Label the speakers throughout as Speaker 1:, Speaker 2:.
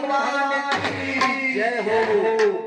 Speaker 1: भगवान की जय हो।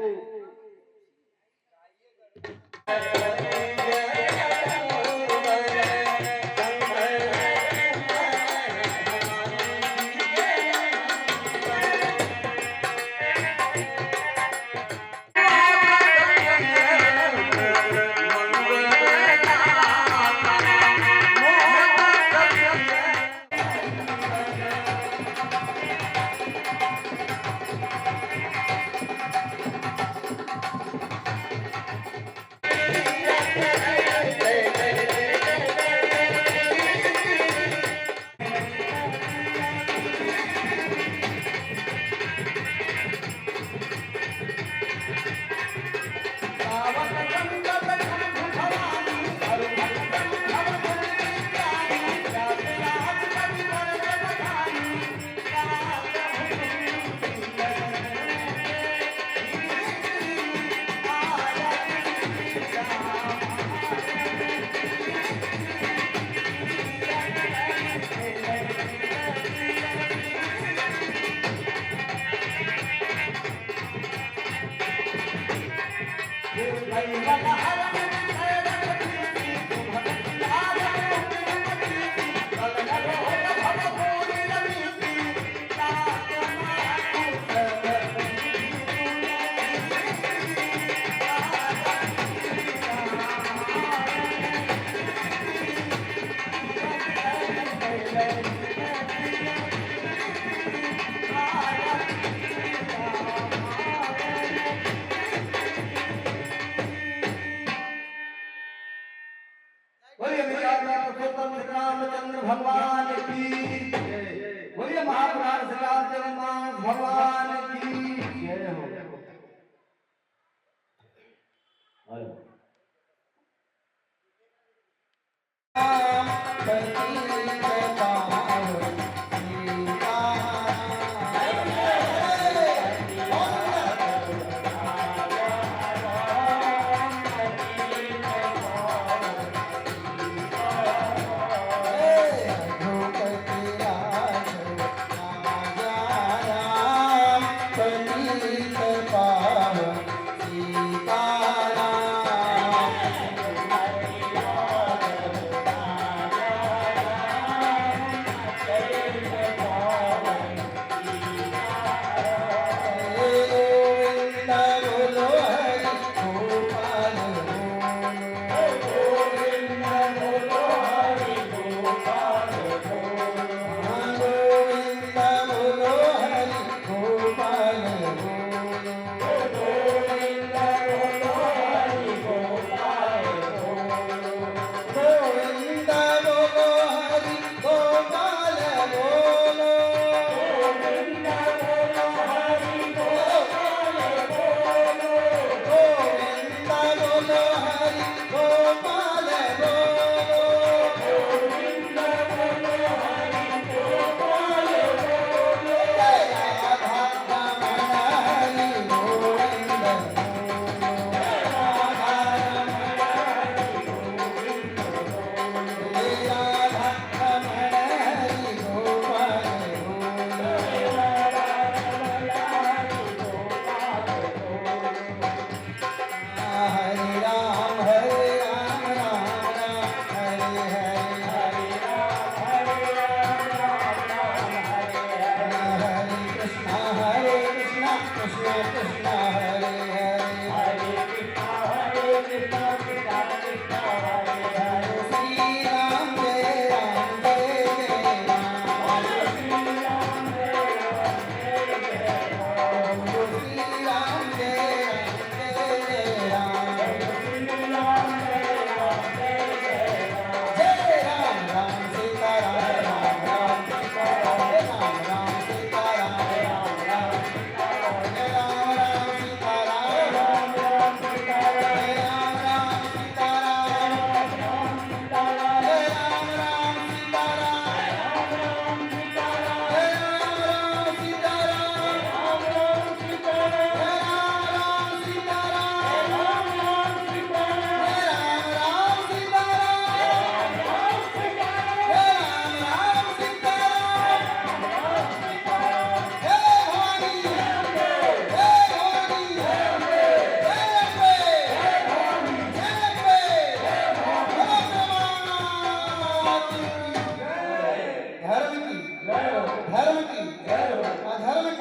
Speaker 1: रामचंद्र भगवान की बोलिए, महापुराण श्री रामचंद्र भगवान की जय हो।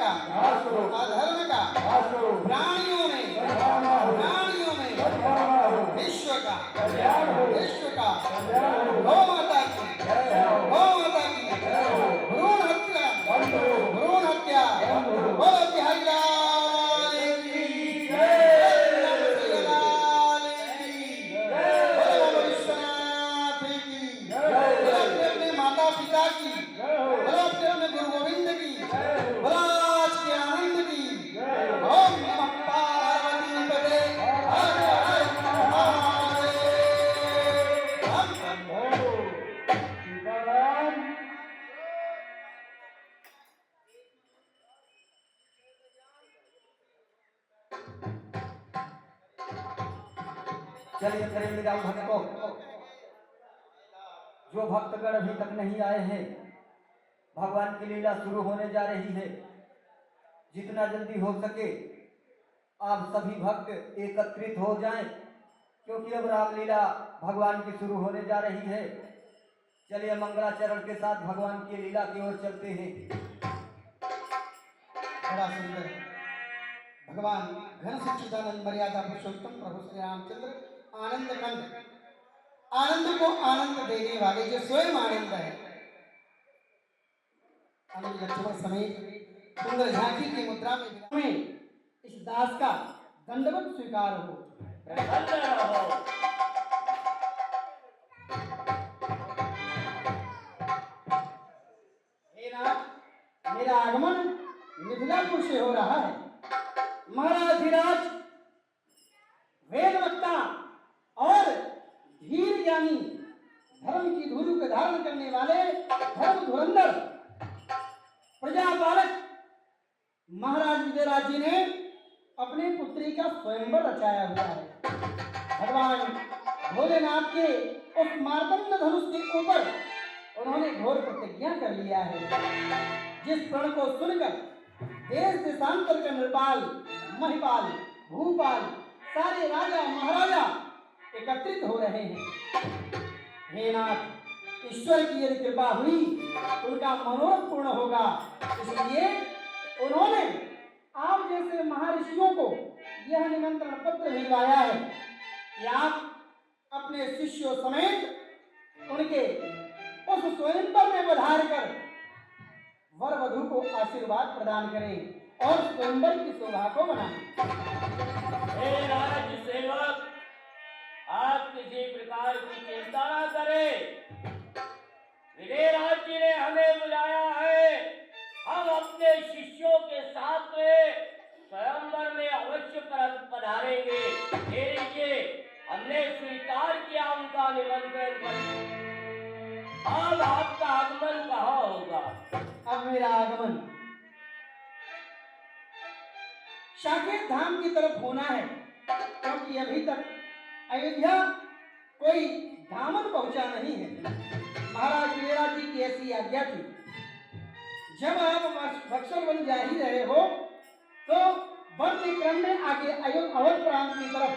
Speaker 2: का अधर्म का प्राणियों में विश्व का गौ माता की भ्रूण हत्या बोलो बिहारी लाल की बोलो विश्वनाथ की बोलो अपने माता पिता की बोलो अपने गुरु गोविंद की बोलो आज के आनंद की ओम नमः पार्वती पते हर हर महादेव।
Speaker 1: चलिए करेंगे राम भक्तों, जो भक्तगण अभी तक नहीं आए हैं, भगवान की लीला शुरू होने जा रही है। जितना जल्दी हो सके आप सभी भक्त एकत्रित हो जाएं, क्योंकि अब रामलीला भगवान की शुरू होने जा रही है। चलिए मंगलाचरण के साथ भगवान की लीला की ओर चलते हैं।
Speaker 2: बड़ा सुंदर भगवान घन सच्चिदानंद मर्यादा पुरुषोत्तम प्रभु श्री रामचंद्र आनंद कंद, आनंद को आनंद देने वाले जो स्वयं आनंद है, अनिल लक्ष्मण समेत सुंदर झांकी की मुद्रा में इस दास का दंडवत स्वीकार हो। हे नाथ, मेरा आगमन मिथिलापुर से हो रहा है। महाराज धीराज वेदवक्ता और धीर ज्ञानी धर्म की धुरी को धारण करने वाले धर्म धुरंधर प्रजापालक महाराज विजयराज जी ने अपनी पुत्री का स्वयंवर रचाया हुआ है। भगवान भोलेनाथ के उस मार्तंड धनुष के ऊपर उन्होंने घोर प्रतिज्ञा कर लिया है, जिस प्रण को सुनकर देश देशांतर के नृपाल महिपाल भूपाल सारे राजा महाराजा एकत्रित हो रहे हैं। हे नाथ, ईश्वर की यदि कृपा हुई उनका मनोरथ पूर्ण होगा, इसलिए उन्होंने आप जैसे महर्षियों को यह निमंत्रण पत्र भिजवाया है कि आप अपने शिष्यों समेत उनके उस स्वयंवर में पधार कर वर वधु को आशीर्वाद प्रदान करें और स्वयंवर की शोभा को बनाएं।
Speaker 3: हे राज सेवक, आप किसी प्रकार की चिंता न करें। विजयराज जी ने हमें बुलाया है, हम अपने शिष्यों के साथ में स्वयंवर में अवश्य पधारेंगे। हे लीजिए, हमने स्वीकार किया उनका निमंत्रण। अब आपका आगमन कहाँ होगा?
Speaker 2: अब मेरा आगमन साकेत धाम की तरफ होना है, क्योंकि अभी तक अयोध्या कोई धामन पहुंचा नहीं है। महाराज विजयराज जी की ऐसी आज्ञा थी, जब आप बक्सर बन जा ही रहे हो तो वन के क्रम में आगे अवध प्रांत की तरफ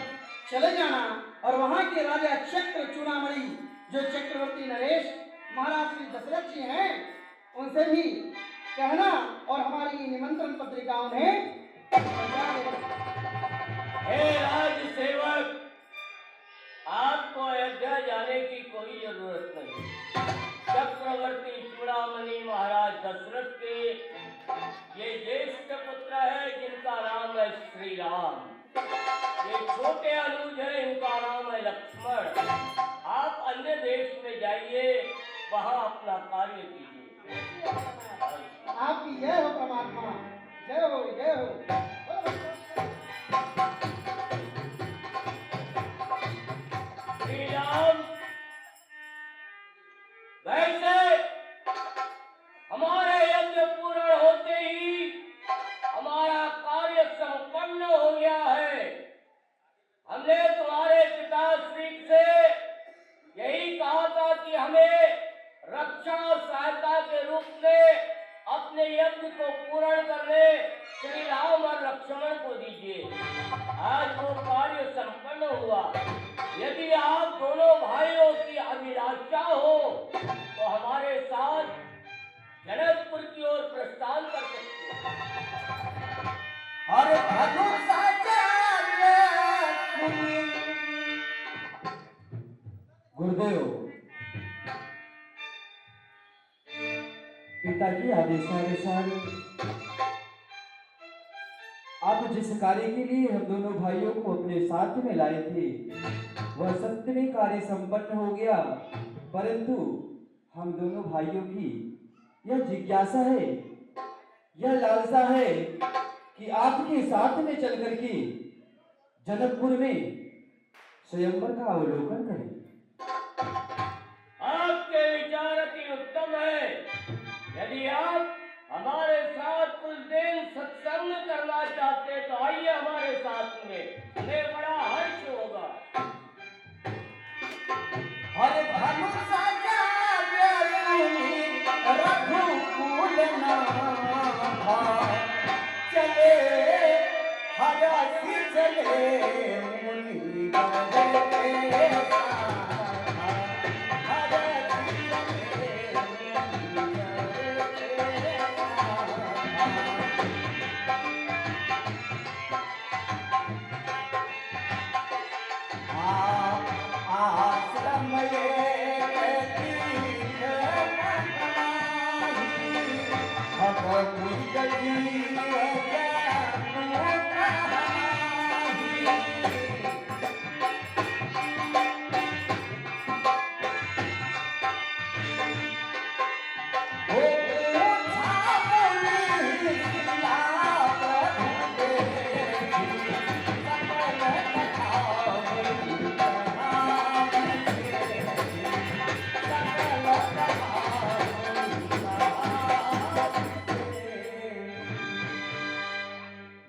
Speaker 2: चले जाना और वहां के राजा चक्र चूड़ामणि जो चक्रवर्ती नरेश महाराज श्री दशरथ जी हैं, उनसे भी कहना और हमारी निमंत्रण पत्रिका उन्हें।
Speaker 3: हे राज सेवक, आपको अयोध्या जाने की कोई जरूरत नहीं। चक्रवर्ती चूड़ामणि महाराज दशरथ के ये ज्येष्ठ पुत्र है, जिनका नाम है श्री राम। ये छोटे अनुज है, इनका नाम है लक्ष्मण। आप अन्य देश में जाइए, वहां अपना कार्य कीजिए।
Speaker 2: आपकी जय हो परमात्मा, जय हो जय हो।
Speaker 3: श्री राम, वैसे हमारे यज्ञ पूर्ण होते ही हमारा कार्य संपन्न हो गया है। हमने तुम्हारे पिता श्री से यही कहा था कि हमें रक्षा और सहायता के रूप में अपने यज्ञ को पूर्ण करने श्री राम और
Speaker 4: के आदेशानुसार आप जिस कार्य के लिए हम दोनों भाइयों को अपने साथ में लाए थे वह सत्य में कार्य संपन्न हो गया, परंतु हम दोनों भाइयों की यह जिज्ञासा है, यह लालसा है कि आपके साथ में चल करके जनकपुर में स्वयंवर का अवलोकन करें।
Speaker 3: आपके विचार अति उत्तम है। यदि आप हमारे साथ कुछ दिन सत्संग करना चाहते तो आइए हमारे साथ में, हमें बड़ा हर्ष होगा।
Speaker 1: हर भरोसा रघुकुल नाथा, चले हरसी चले मुनि गए साथा, हरसी चले मुनि गए साथा। आश्रम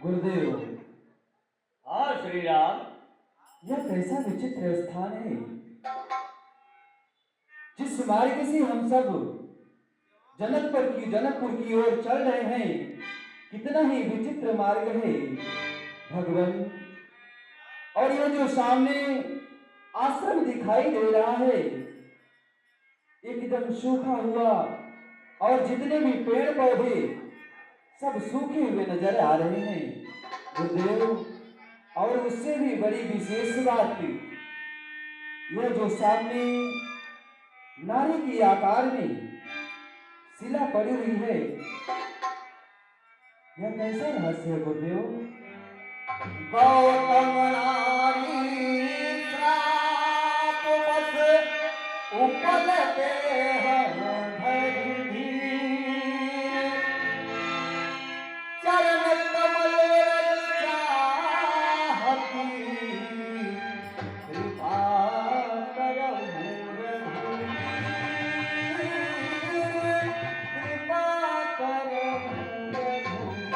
Speaker 4: गुरुदेव,
Speaker 3: हाँ श्री राम।
Speaker 4: यह कैसा विचित्र स्थान है। जिस मार्ग से हम सब जनकपुर की ओर चल रहे हैं, कितना ही विचित्र मार्ग है भगवान। और यह जो सामने आश्रम दिखाई दे रहा है एकदम सूखा हुआ, और जितने भी पेड़ पौधे सब सूखे हुए नजर आ रहे हैं गुरुदेव। और उससे भी बड़ी विशेष बात, यह जो सामने नारी की आकार में शिला पड़ी हुई है, यह कैसा रहस्य है गुरुदेव?
Speaker 1: गौतम नारी श्राप बस उपल देह धरि धीर, चरण कमल चाहती कृपा करहु रघुवीर, कृपा करहु रघुवीर।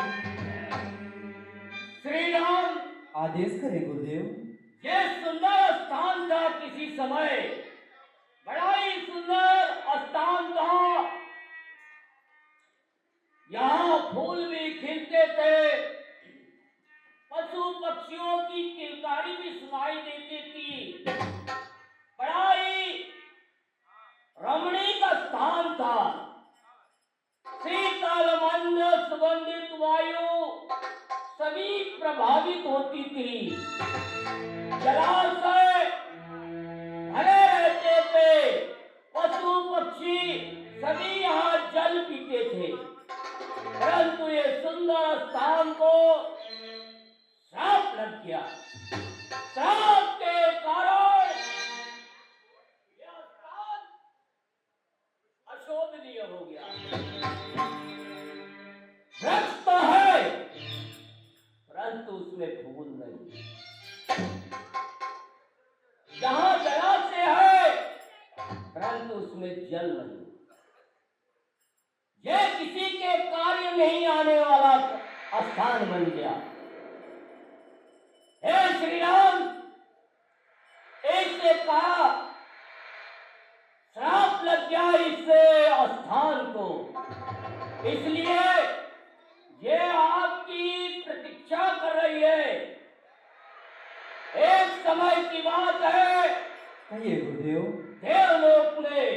Speaker 3: श्री राम,
Speaker 4: आदेश करें गुरुदेव।
Speaker 3: ये सुंदर स्थान था किसी समय, बड़ा ही सुंदर स्थान था। यहाँ फूल भी खिलते थे, पशु पक्षियों की किलकारी भी सुनाई देती थी। बड़ा ही रमणीक स्थान था। शीतल मंद सुगंधित वायु सभी प्रभावित होती थी। जलाशय भरे रहते थे, पशु पक्षी सभी यहाँ जल पीते थे। परंतु ये सुंदर स्थान को श्राप लग गया। श्राप के कारण यह स्थान अशोभनीय हो गया। वृक्ष तो है परंतु उसमें फूल नहीं। जहां जलाशय है परंतु उसमें जल नहीं। यह किसी के कार्य नहीं आने वाला स्थान बन गया। हे श्री राम, इससे कहा श्राप लग गया इससे स्थान को, इसलिए ये आपकी प्रतीक्षा कर रही है। एक समय की बात है,
Speaker 4: कहिए गुरुदेव।
Speaker 3: देवलोक में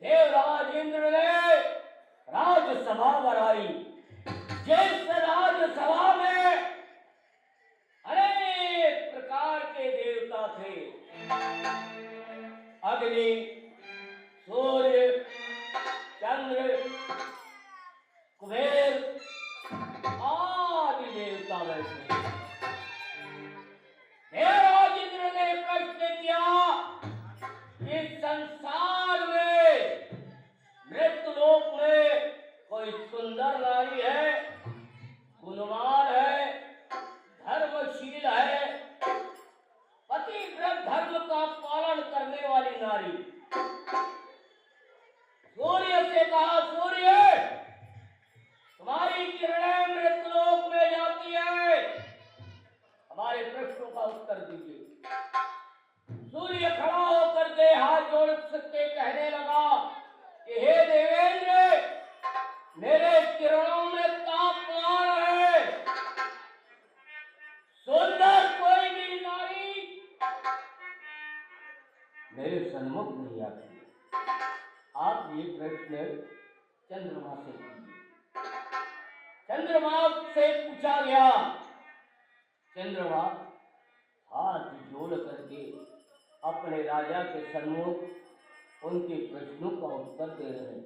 Speaker 3: देवराज इंद्र ने राजसभा बनाई। जिस राजसभा में अनेक प्रकार के देवता थे, अग्नि, सूर्य, चंद्र, का बैठे। देवराज इंद्र ने प्रश्न किया कि संसार में, मृत्युलोक में कोई सुंदर नारी है, गुणवान है, धर्मशील है, पतिव्रत धर्म का पालन करने वाली नारी। सूर्य से कहा, सूर्य तुम्हारी किरणें मृत्युलोक में जाती है, हमारे प्रश्नों का उत्तर दीजिए। सूर्य खड़ा होकर के हाथ जोड़ सकते कहने लगा कि हे देवेंद्र, मेरे किरणों में तापमान है, सुंदर कोई भी नारी मेरे सन्मुख नहीं आती। आप ये प्रश्न चंद्रमा से कीजिए। चंद्रमा से पूछा गया। चंद्रमा हाथ जोड़ करके अपने राजा के सन्मुख उनके प्रश्नों का उत्तर दे रहे हैं।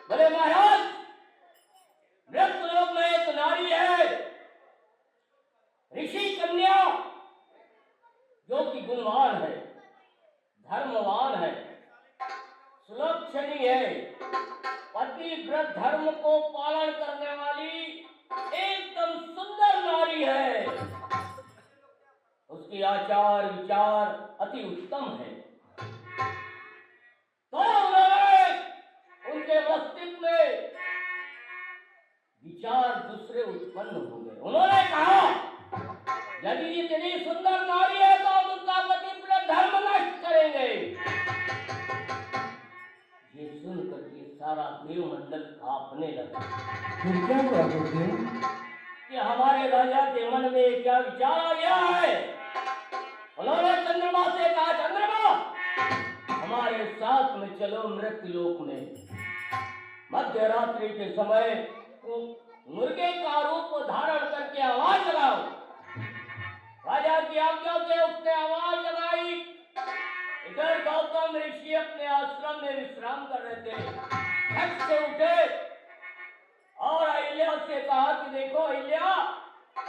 Speaker 3: बोले महाराज, मृत्युलोक में एक नारी है, ऋषि कन्या, जो कि गुणवान है, धर्मवान है, सुलक्षणी है, पतिव्रत धर्म को पालन करने वाली एकदम सुंदर नारी है। उसकी आचार विचार अति उत्तम है। तो उन्होंने उनके मस्तिष्क में विचार दूसरे उत्पन्न हो गए। उन्होंने कहा, यदि इतनी सुंदर नारी है तो हम उनका पतिव्रत धर्म नष्ट करेंगे। ये सुनकर के सारा देवमंडल कांपने लगा।
Speaker 4: फिर क्या हुआ गुरुदेव?
Speaker 3: कि हमारे राजा के मन में क्या विचार आ गया है। उन्होंने चंद्रमा से कहा, चंद्रमा हमारे साथ में चलो मृत्युलोक में। मध्य रात्रि के समय मुर्गे का रूप धारण करके आवाज लगाओ। राजा की आज्ञा से उसने आवाज लगाई। इधर गौतम ऋषि अपने आश्रम में विश्राम कर रहे थे। झट से उठे और अहिल्या से कहा कि देखो अहिल्या,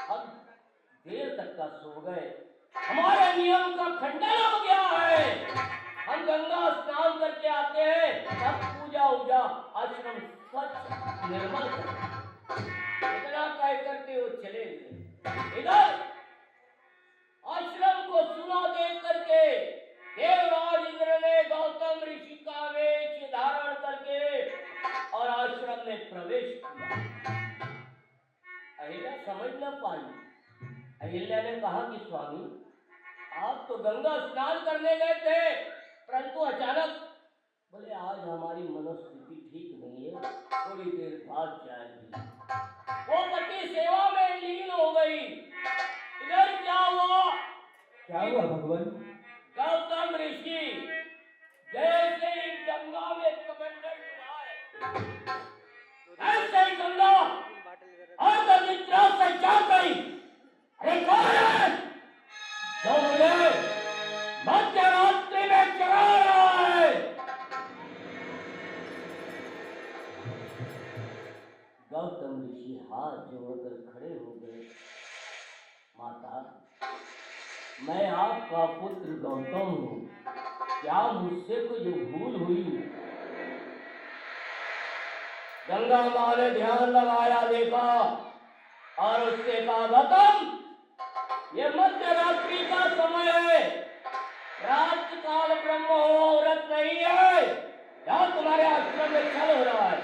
Speaker 3: हम देर तक का सो गए, हमारे नियम का खंडन हो गया है। हम गंगा स्नान करके आते हैं, तब पूजा उजा आश्रम स्वच्छ निर्मल करते। इतना कह करके वो चले गए। इधर आश्रम को सुना देख करके देवराज इंद्र ने गौतम ऋषि का वेश धारण करके और आश्रम में प्रवेश किया। अहिल्या समझ न पाई। अहिल्या ने कहा कि स्वामी, आप तो गंगा स्नान करने गए थे, परंतु अचानक। बोले आज हमारी मनोस्थिति ठीक नहीं है, थोड़ी देर बाद जाएगी। वो पति सेवा में लीन हो गई। इधर क्या हुआ?
Speaker 4: क्या हुआ भगवान?
Speaker 3: गौतम ऋषि जैसे ही गंगा में कमंडल डुबाए, ऐसे ही गंगा अर्धनिद्रा से जाग गई। अरे कौन है जो मुझे मध्य रात्रि में जगा रहा है? गौतम ऋषि हाथ जोड़कर खड़े हो गए। माता, मैं आपका पुत्र गौतम हूँ, क्या मुझसे कुछ भूल हुई? गंगा माँ ने ध्यान लगाया, देखा और उससे कहा, गौतम ये मध्य रात्रि का समय है, रात काल ब्रह्म मुहूर्त नहीं है, क्या तुम्हारे आश्रम में छल हो रहा है?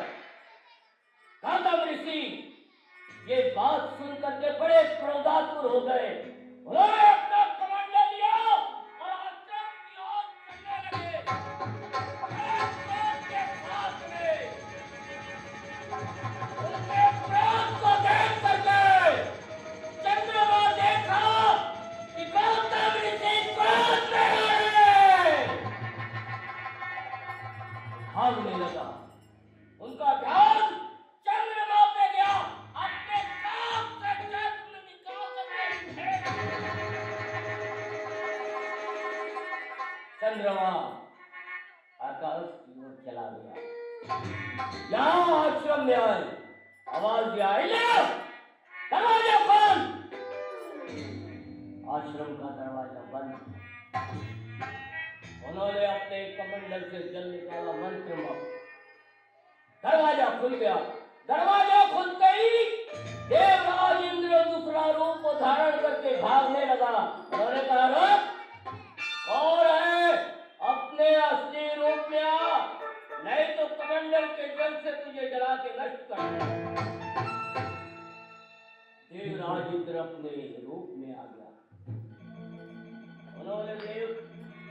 Speaker 3: गौतम ऋषि ये बात सुनकर के बड़े क्रोधातुर हो गए। उन्होंने अपना कमंडल लिया और आश्रम की ओर चलने लगे। के साथ में उनके क्रोध को देख करके चंद्रमा देखा कि गौतम ऋषि क्रोध में है। भागने लगा। उनका ध्यान चंद्रमा पे गया। अपने काम से चक्र निकाल करके फेंक चंद्रमा आकाश की ओर चला गया। यहाँ आश्रम में आए, आवाज दिया, दरवाजा खोल। आश्रम का दरवाजा बंद। उन्होंने अपने कमंडल से जल निकाला, मंत्र में दरवाजा खुल गया। दरवाजा खुलते ही देवराज इंद्र दूसरा रूप धारण करके भागने लगा। उन्होंने कहा, रुक, और है अपने असली रूप में आ, नहीं तो कमंडल के जल से तुझे जला के नष्ट कर दूंगा। देवराज इंद्र अपने रूप में आ गया। उन्होंने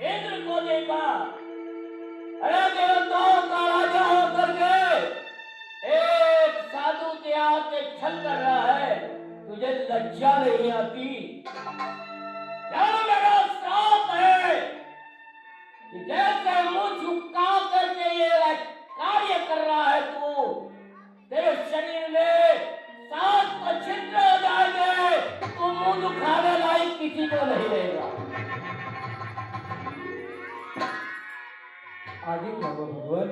Speaker 3: इंद्र को देखा, अरे देवताओं का राजा होकर के एक साधु के आके छल कर रहा है, तुझे लज्जा नहीं आती? क्या मेरा श्राप है कि जैसे मुंह झुका करके ये कार्य कर रहा है तू, तेरे शरीर में 7 छिद्र हो जाएंगे, तू मुंह दुखाने लायक किसी को नहीं रहेगा।
Speaker 4: आगे क्या हुआ भगवान?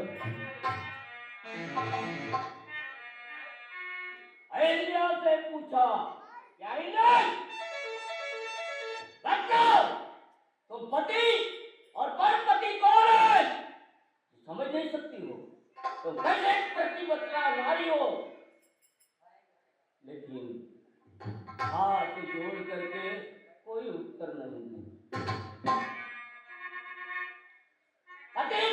Speaker 3: अहिल्या से पूछा, क्या इंद्र बच्चों, तुम पति और परपति कौन है? समझ नहीं सकती हो, तुम कैसे प्रतिपत्रा नारी हो? लेकिन हाथ जोड़ करके कोई उत्तर नहीं दिया। पति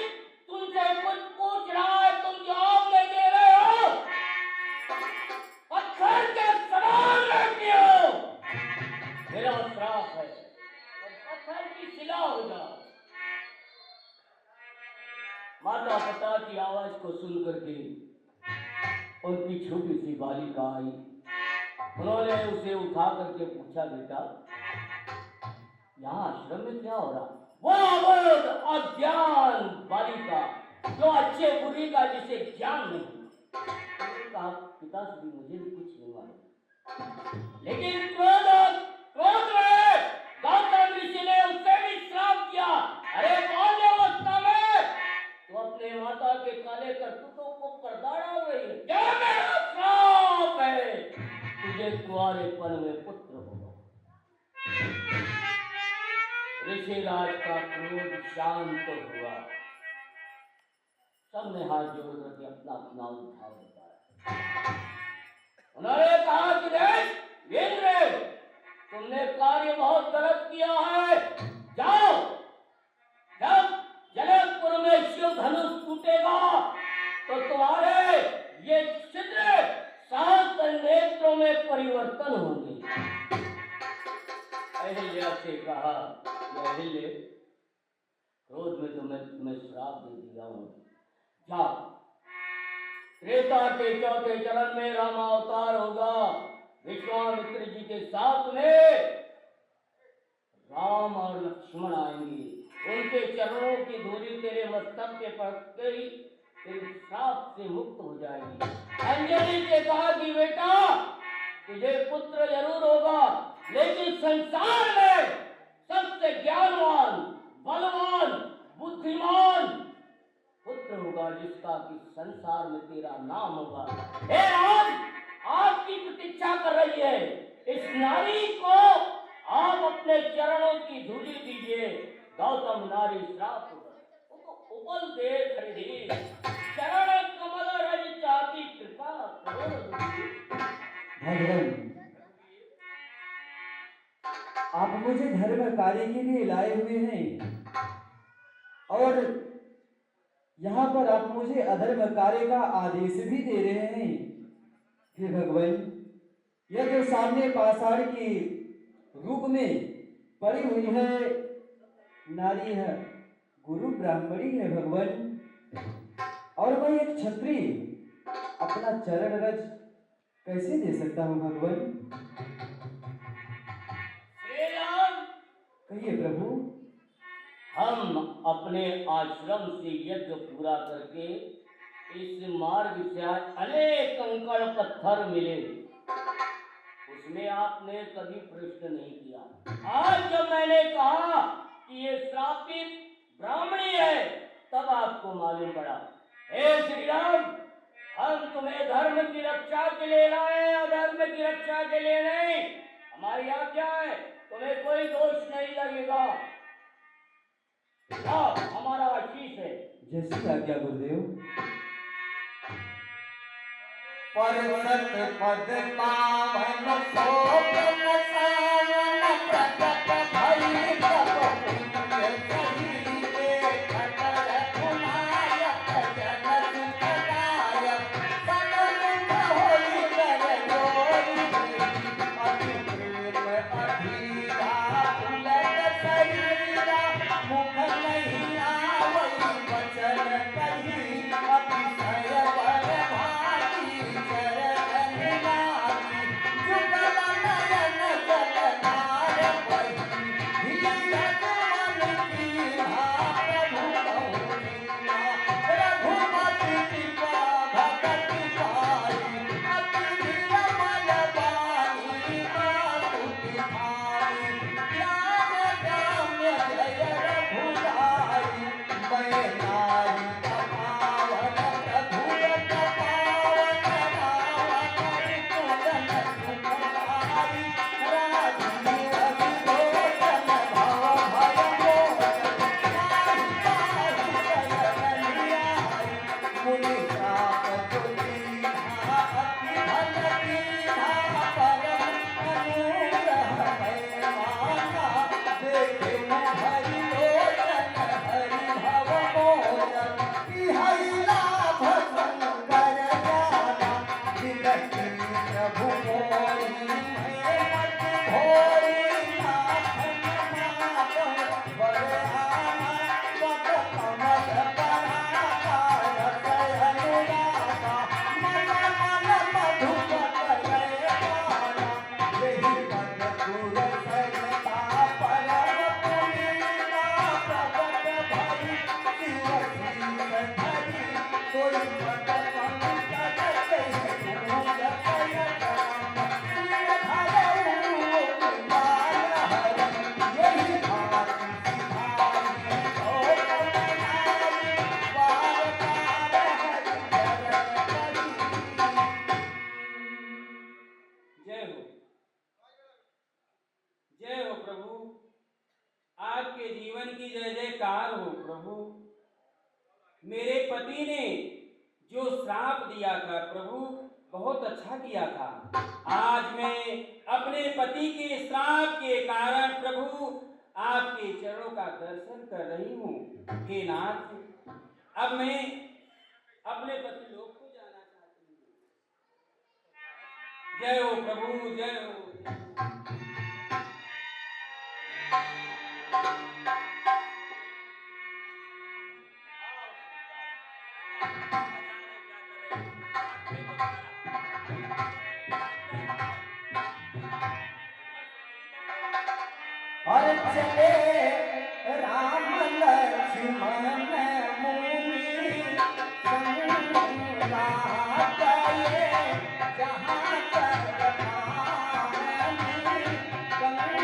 Speaker 3: तुमसे कुछ पूछ रहा है, तुम जवाब नहीं दे रहे हो, पत्थर के समान रहती हो। मेरा श्राप है, तुम पत्थर की शिला हो जाओ। माता पिता की आवाज को सुन करके उनकी छोटी सी बालिका आई। उन्होंने उसे उठा करके पूछा, बेटा यहाँ आश्रम में क्या हो रहा? वो अबोध अज्ञान बालिका जो अच्छे बुरी का जिसे ज्ञान नहीं। कहा, पिताश्री मुझे भी कुछ नहीं मालूम, लेकिन क्रोध में गौतम ऋषि ने उससे भी श्राप किया। अरे कौन है अवस्था में तो अपने माता के काले करतूतों को पर्दा डाल रही है? क्या मेरा श्राप है, तुझे कुंवारेपन में पुत्र होगा। ऋषिराज का क्रोध शांत हुआ। सबने हाथ जोड़ करके अपना अपना उद्धार बताया। उन्होंने कहा कि देख इंद्र, तुमने कार्य बहुत गलत किया है, जाओ, जब जनकपुर में शिव धनुष टूटेगा तो तुम्हारे ये छिद्र 7 नेत्रों में परिवर्तन होंगे। अहिल्या से कहा, अहिल्य, क्रोध में तो मैं तुम्हें श्राप दे दिया हूं, जाओ, त्रेता के 4थे चरण में रामावतार होगा। विश्वामित्र जी के साथ में राम और लक्ष्मण आएंगे, उनके चरणों की धूलि तेरे मस्तक पे पड़ते ही तेरे श्राप से मुक्त हो जाएगी। अंजलि से कहा कि बेटा तुझे पुत्र जरूर होगा, लेकिन संसार में सबसे ज्ञानवान, बलवान, बुद्धिमान पुत्र होगा जिसका कि संसार में तेरा नाम होगा। हे राम, आपकी प्रतीक्षा कर रही है, इस नारी को आप अपने चरणों की धूलि दीजिए। गौतम नारी श्राप उपल दे हरिधि, चरण कमल रज चाती कृपा करो।
Speaker 4: भगवान, आप मुझे धर्म कार्य के लिए लाए हुए हैं और यहाँ पर आप मुझे अधर्म कार्य का आदेश भी दे रहे हैं। हे भगवान, यह जो सामने पाषाण की रूप में पड़ी हुई है नारी है, गुरु ब्राह्मणी है भगवान, और मैं एक क्षत्रिय अपना चरण रज कैसे दे सकता हूँ भगवान? कहिए प्रभु।
Speaker 3: हम अपने आश्रम से यज्ञ पूरा करके इस मार्ग से आज अनेक कंकड़ पत्थर मिले, उसमें आपने कभी प्रश्न नहीं किया। आज जब मैंने कहा कि ये श्रापित ब्राह्मणी है, तब आपको मालूम पड़ा। हे श्री राम, हम तुम्हें धर्म की रक्षा के लिए लाए, अधर्म की रक्षा के लिए नहीं। हमारी आज्ञा है, तुम्हें कोई दोष नहीं लगेगा। हाँ, हमारा आशीष है।
Speaker 4: जैसी आज्ञा गुरुदेव।
Speaker 1: परसत पद पावन शोभन सावन प्रकट भई तब पुण्य सही देखत रघुनायक जन सुखदायक सन मुख होई कर जोरी अति प्रेम अधीरा उलट शरीरा मुख नहीं आवई वचन कही अतिशय बर भागी
Speaker 5: जय हो, जय हो प्रभु। आपके जीवन की जय जयकार हो प्रभु। मेरे पति ने जो श्राप दिया था प्रभु, बहुत अच्छा किया था। आज मैं अपने पति के श्राप के कारण प्रभु आपके चरणों का दर्शन कर रही हूँ। हे नाथ, अब मैं अपने पति लोग को जाना चाहती हूँ। जय हो प्रभु, जय हो।
Speaker 1: हर चले राम लक्ष्मण मुनि संग गए जहाँ तक पावनी गंगा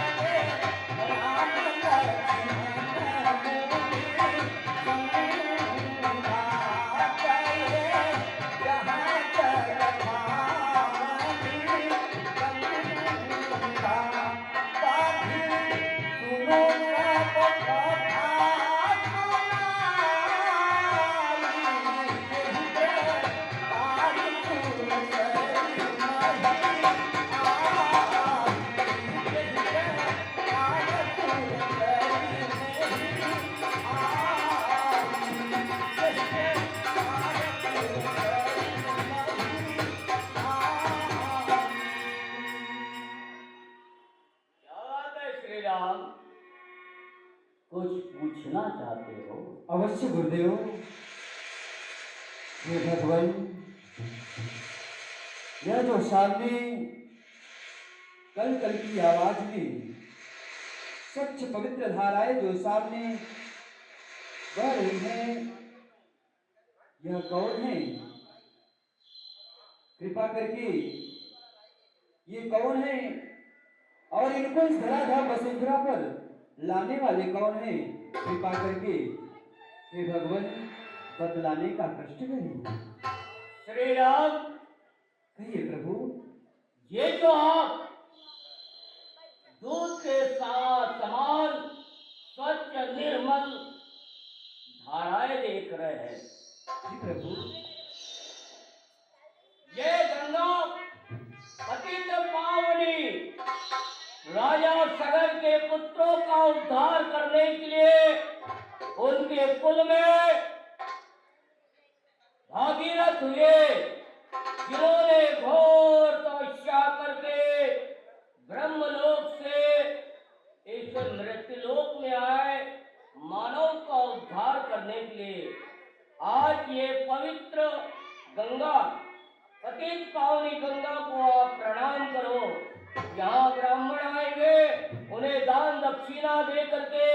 Speaker 1: चले राम लक्ष्मण मुनि संग गए जहाँ तक पावनी
Speaker 3: कुछ पूछना चाहते हो?
Speaker 4: अवश्य गुरुदेव। हे भगवान, यह जो सामने कल कल की आवाज में स्वच्छ पवित्र धाराएं जो सामने बह रही हैं, यह कौन है? कृपा करके ये कौन है और इनको इस धराधाम वसुंधरा पर लाने वाले कौन है? कृपा करके हे भगवान बतलाने का कष्ट करिए।
Speaker 3: श्री राम,
Speaker 4: कहिए प्रभु।
Speaker 3: ये जो आप दूध के समान स्वच्छ निर्मल धाराएं देख रहे हैं,
Speaker 4: जी प्रभु।
Speaker 3: ये गंगा पतित पावनी राजा सगर के पुत्रों का उद्धार करने के लिए उनके कुल में भागीरथ हुए, जिन्होंने घोर तपस्या करके ब्रह्मलोक से इस मृत्युलोक में आए मानव का उद्धार करने के लिए आज ये पवित्र गंगा, पतित पावनी गंगा को आप प्रणाम करो। यहाँ ब्राह्मण आएंगे, उन्हें दान दक्षिणा दे करके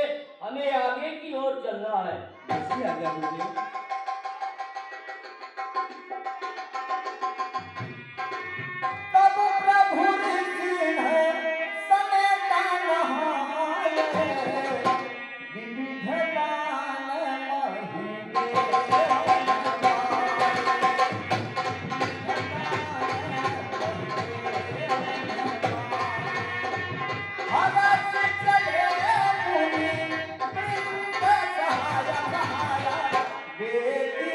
Speaker 3: हमें आगे की ओर चलना है।
Speaker 4: जैसी आज्ञा गुरुदेव।
Speaker 1: तब प्रभु ऋषि समेत नहाए, विविध दान भगत चले मुनि वृंद सहाय सहाय, बेटी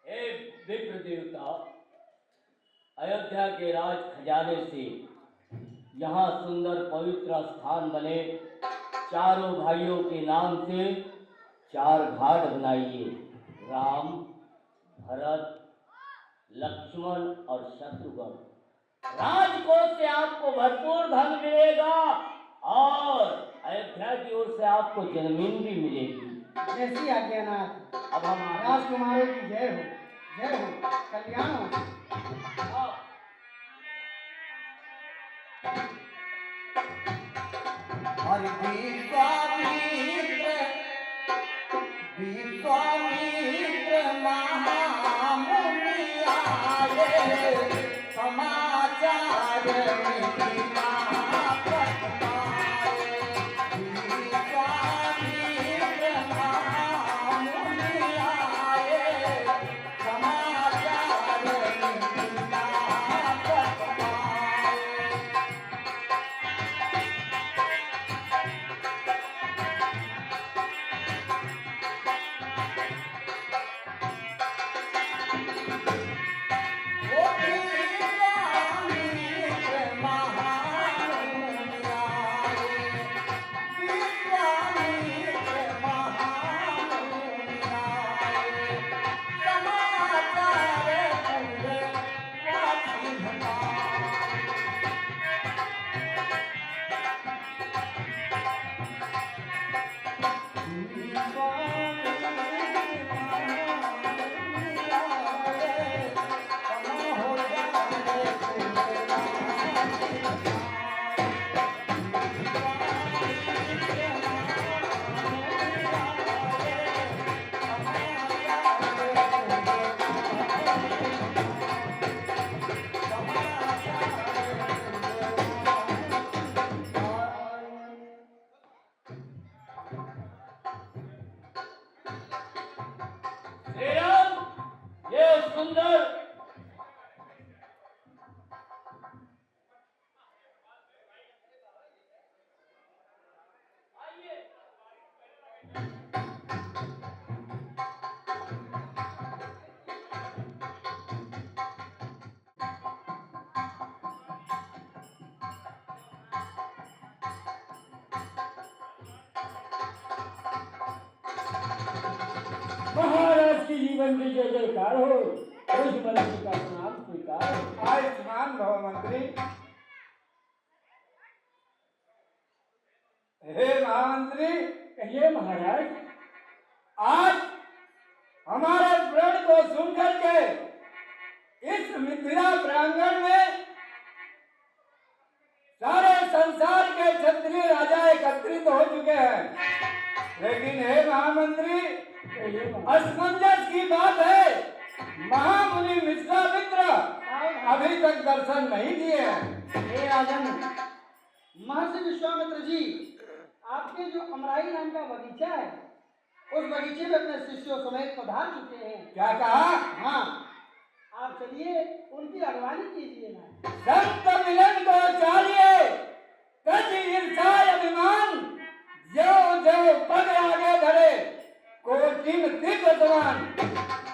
Speaker 3: हे विप्र देवता, अयोध्या के राज खजाने से यहाँ सुंदर पवित्र स्थान बने, चारों भाइयों के नाम से 4 घाट बनाइए। राम, भरत, लक्ष्मण और शत्रुघ्न। राजकोष से आपको भरपूर धन मिलेगा और अयोध्या की ओर से आपको जमीन भी मिलेगी।
Speaker 2: जैसी आज्ञानाथ।
Speaker 3: अब हम
Speaker 2: राजकुमारों की जय हो, कल्याण हो।
Speaker 1: हरि विश्वामित्र महामुनि आए, समाचार मिथिला पठाए। विश्वामित्र महामुनि आए, समाचार मिथिला पठाए।
Speaker 3: श्री राम, ये सुंदर
Speaker 5: महाराज की जीवन की जय जयकार हो। उस मनुष्य का प्रणाम स्वीकार हो। आयुष्मान भव मंत्री। हे महामंत्री। कहिए महाराज। आज हमारे प्रण को सुनकर के इस मिथिला प्रांगण में सारे संसार के क्षत्रिय राजा एकत्रित हो चुके हैं।
Speaker 6: लेकिन हे महामंत्री, असमंजस की बात है, महामुनि विश्वामित्र अभी तक दर्शन नहीं दिए हैं।
Speaker 2: हे राजन, महर्षि विश्वामित्र जी आपके जो अमराई नाम का बगीचा है, उस बगीचे में अपने शिष्यों समेत पधार चुके हैं।
Speaker 6: क्या कहा?
Speaker 2: हाँ, आप चलिए उनकी अगवानी कीजिए ना।
Speaker 6: संत मिलन को चाहिए, कद ईर्षा अभिमान, जो जो पग आगे धरे, कोटिन दिव्य समान,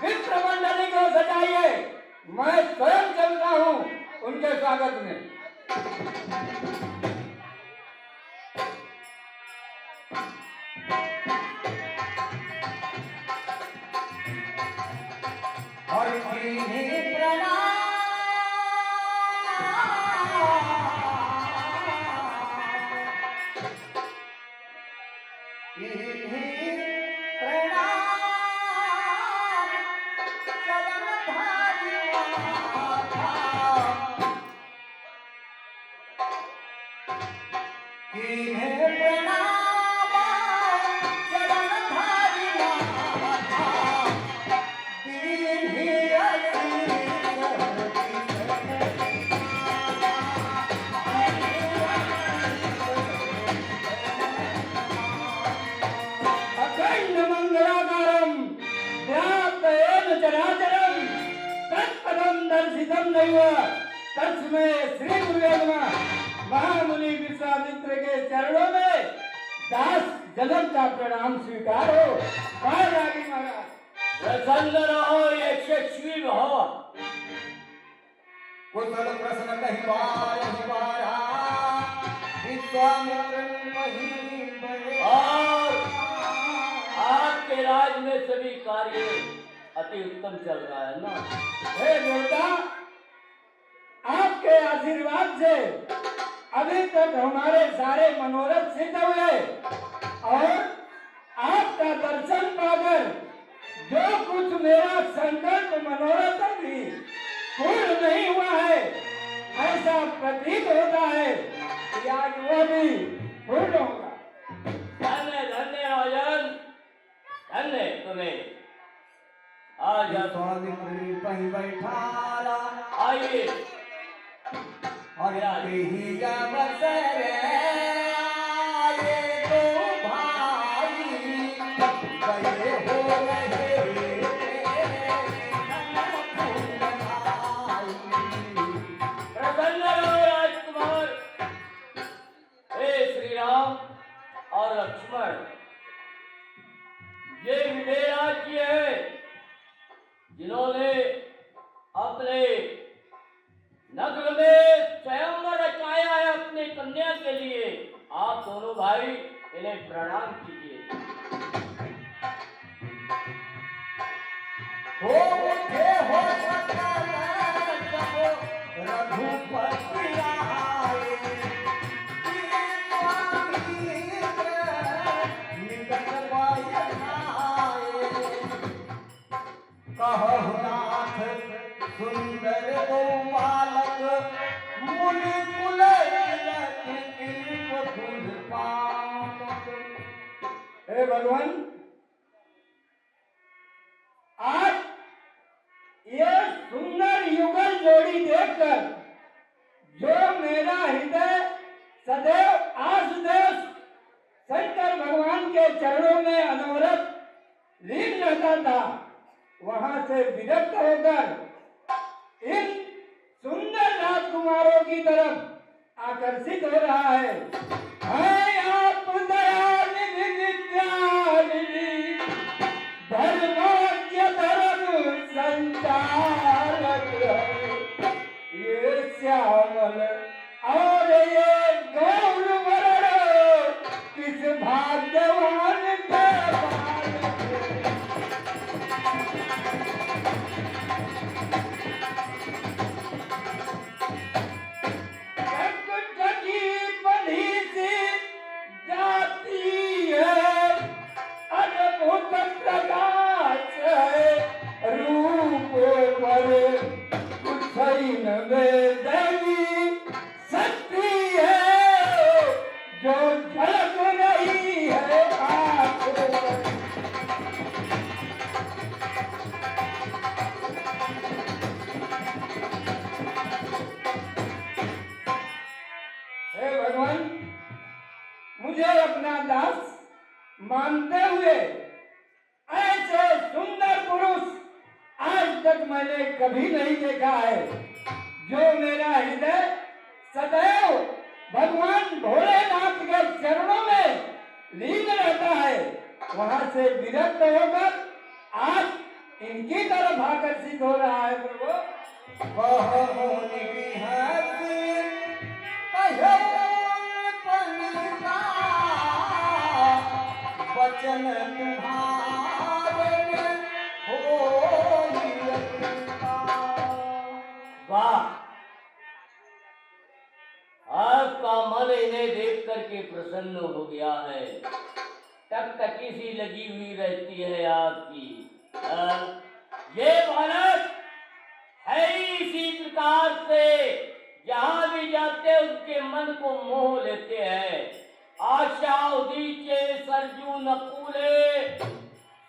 Speaker 6: विप्र मंडली को सजाइए, मैं स्वयं चलता हूँ उनके स्वागत में।
Speaker 1: और कीन्ही प्रणाम, कीन्ही प्रणाम, चरण धारी माता, कीन्ही प्रणाम, चरण धारी माता, दीन्ही
Speaker 6: अखंड मंगलाकारं व्याप्तयेन चराचरं तत्पदं दर्शितं नैव तस्मै श्री गुरुवे नमः। महामुनि विश्वामित्र के चरणों में दास जन्म का प्रणाम स्वीकार हो। बाहर आगे महाराज।
Speaker 3: प्रसन्न रहो, यशस्वी भव।
Speaker 1: कुशल प्रश्न कही बारा, विश्वामित्र कही बड़े।
Speaker 3: और आपके राज में सभी कार्य अति उत्तम चल रहा है ना।
Speaker 6: हे देवता, आपके आशीर्वाद से अभी तक हमारे सारे मनोरथ सिद्ध हुए और आपका दर्शन पाकर जो कुछ मेरा संकल्प मनोरथ भी पूर्ण नहीं हुआ है, ऐसा प्रतीत होता है कि आज वो भी पूर्ण होगा।
Speaker 3: धन्य धन्य राजन, धन्य तुम्हें। आज आप
Speaker 1: विश्वामित्र कहीं बैठाला,
Speaker 3: आइए।
Speaker 1: और ही अवसर आए दो भाई, गए हो रहे
Speaker 3: प्रसन्न रहो राजकुमार। हे श्री राम और लक्ष्मण, ये विजयराज जी है जिन्होंने अपने नगर में स्वयंवर रचाया है अपने कन्या के लिए। आप दोनों भाई इन्हें प्रणाम कीजिए।
Speaker 1: हो उठे हो सकल जब रघुपति आए, विश्वामित्र निकट पाय आए, कहु नाथ सुंदर दो बालक, मुनि कुल तिलक इल्प फूल पावक।
Speaker 6: हे भगवान, आज ये सुंदर युगल जोड़ी देखकर जो मेरा हृदय सदैव आसुदेव शंकर भगवान के चरणों में अनवरत लीन रहता था, वहां से विरक्त होकर इन सुंदर राजकुमारों की तरफ आकर्षित हो रहा है। आप दयानिधि विद्यानिधि, धर्मज्ञ धर्म संचालक है, ये श्यामल और ये गौर वरण, किस भाग्यवान के बालक। टकी बधी सी मांगते हुए ऐसे सुंदर पुरुष आज तक मैंने कभी नहीं देखा है। जो मेरा हृदय सदैव भगवान भोलेनाथ के चरणों में लीन रहता है, वहां से विरक्त होकर आज इनकी तरफ आकर्षित हो रहा है। प्रभु
Speaker 1: वह मुनि हंसी कहो पनिका, वचन तुम्हारे होई अंका।
Speaker 3: वाह, आपका मन इन्हें देख करके प्रसन्न हो गया है। तक तकी सी लगी हुई रहती है आपकी। ये बालक है ही इसी प्रकार से, जहां भी जाते उनके मन को मोह लेते हैं। आशा उदीचे सरजू नकुले,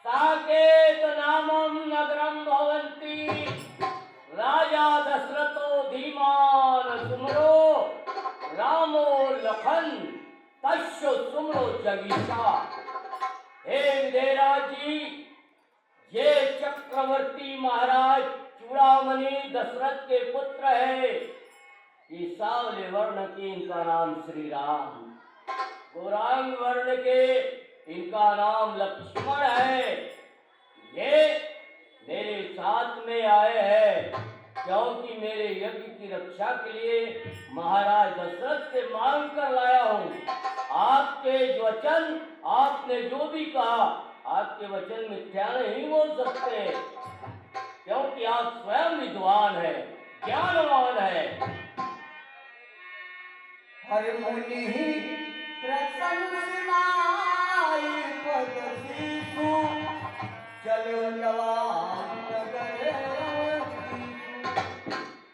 Speaker 3: साकेत नामम नगरम भवंती, राजा दशरथो धीमान सुमरो, रामो लखन तस्यो सुमरो जगीशा। हे विदेराज जी, ये चक्रवर्ती महाराज चूड़ामणि दशरथ के पुत्र है। ये सावले वर्ण के इनका नाम श्री राम, गौरांग वर्ण के इनका नाम लक्ष्मण है। ये मेरे साथ में आए हैं क्योंकि मेरे यज्ञ की रक्षा के लिए महाराज दशरथ से मांग कर लाया हूँ। आपके वचन, आपने जो भी कहा, आपके वचन मिथ्या नहीं बोल सकते, क्योंकि आप स्वयं विद्वान है, ज्ञानवान है।
Speaker 1: हर मुनि प्रसन्न नाय पद सीसु, चलो जवान नगर।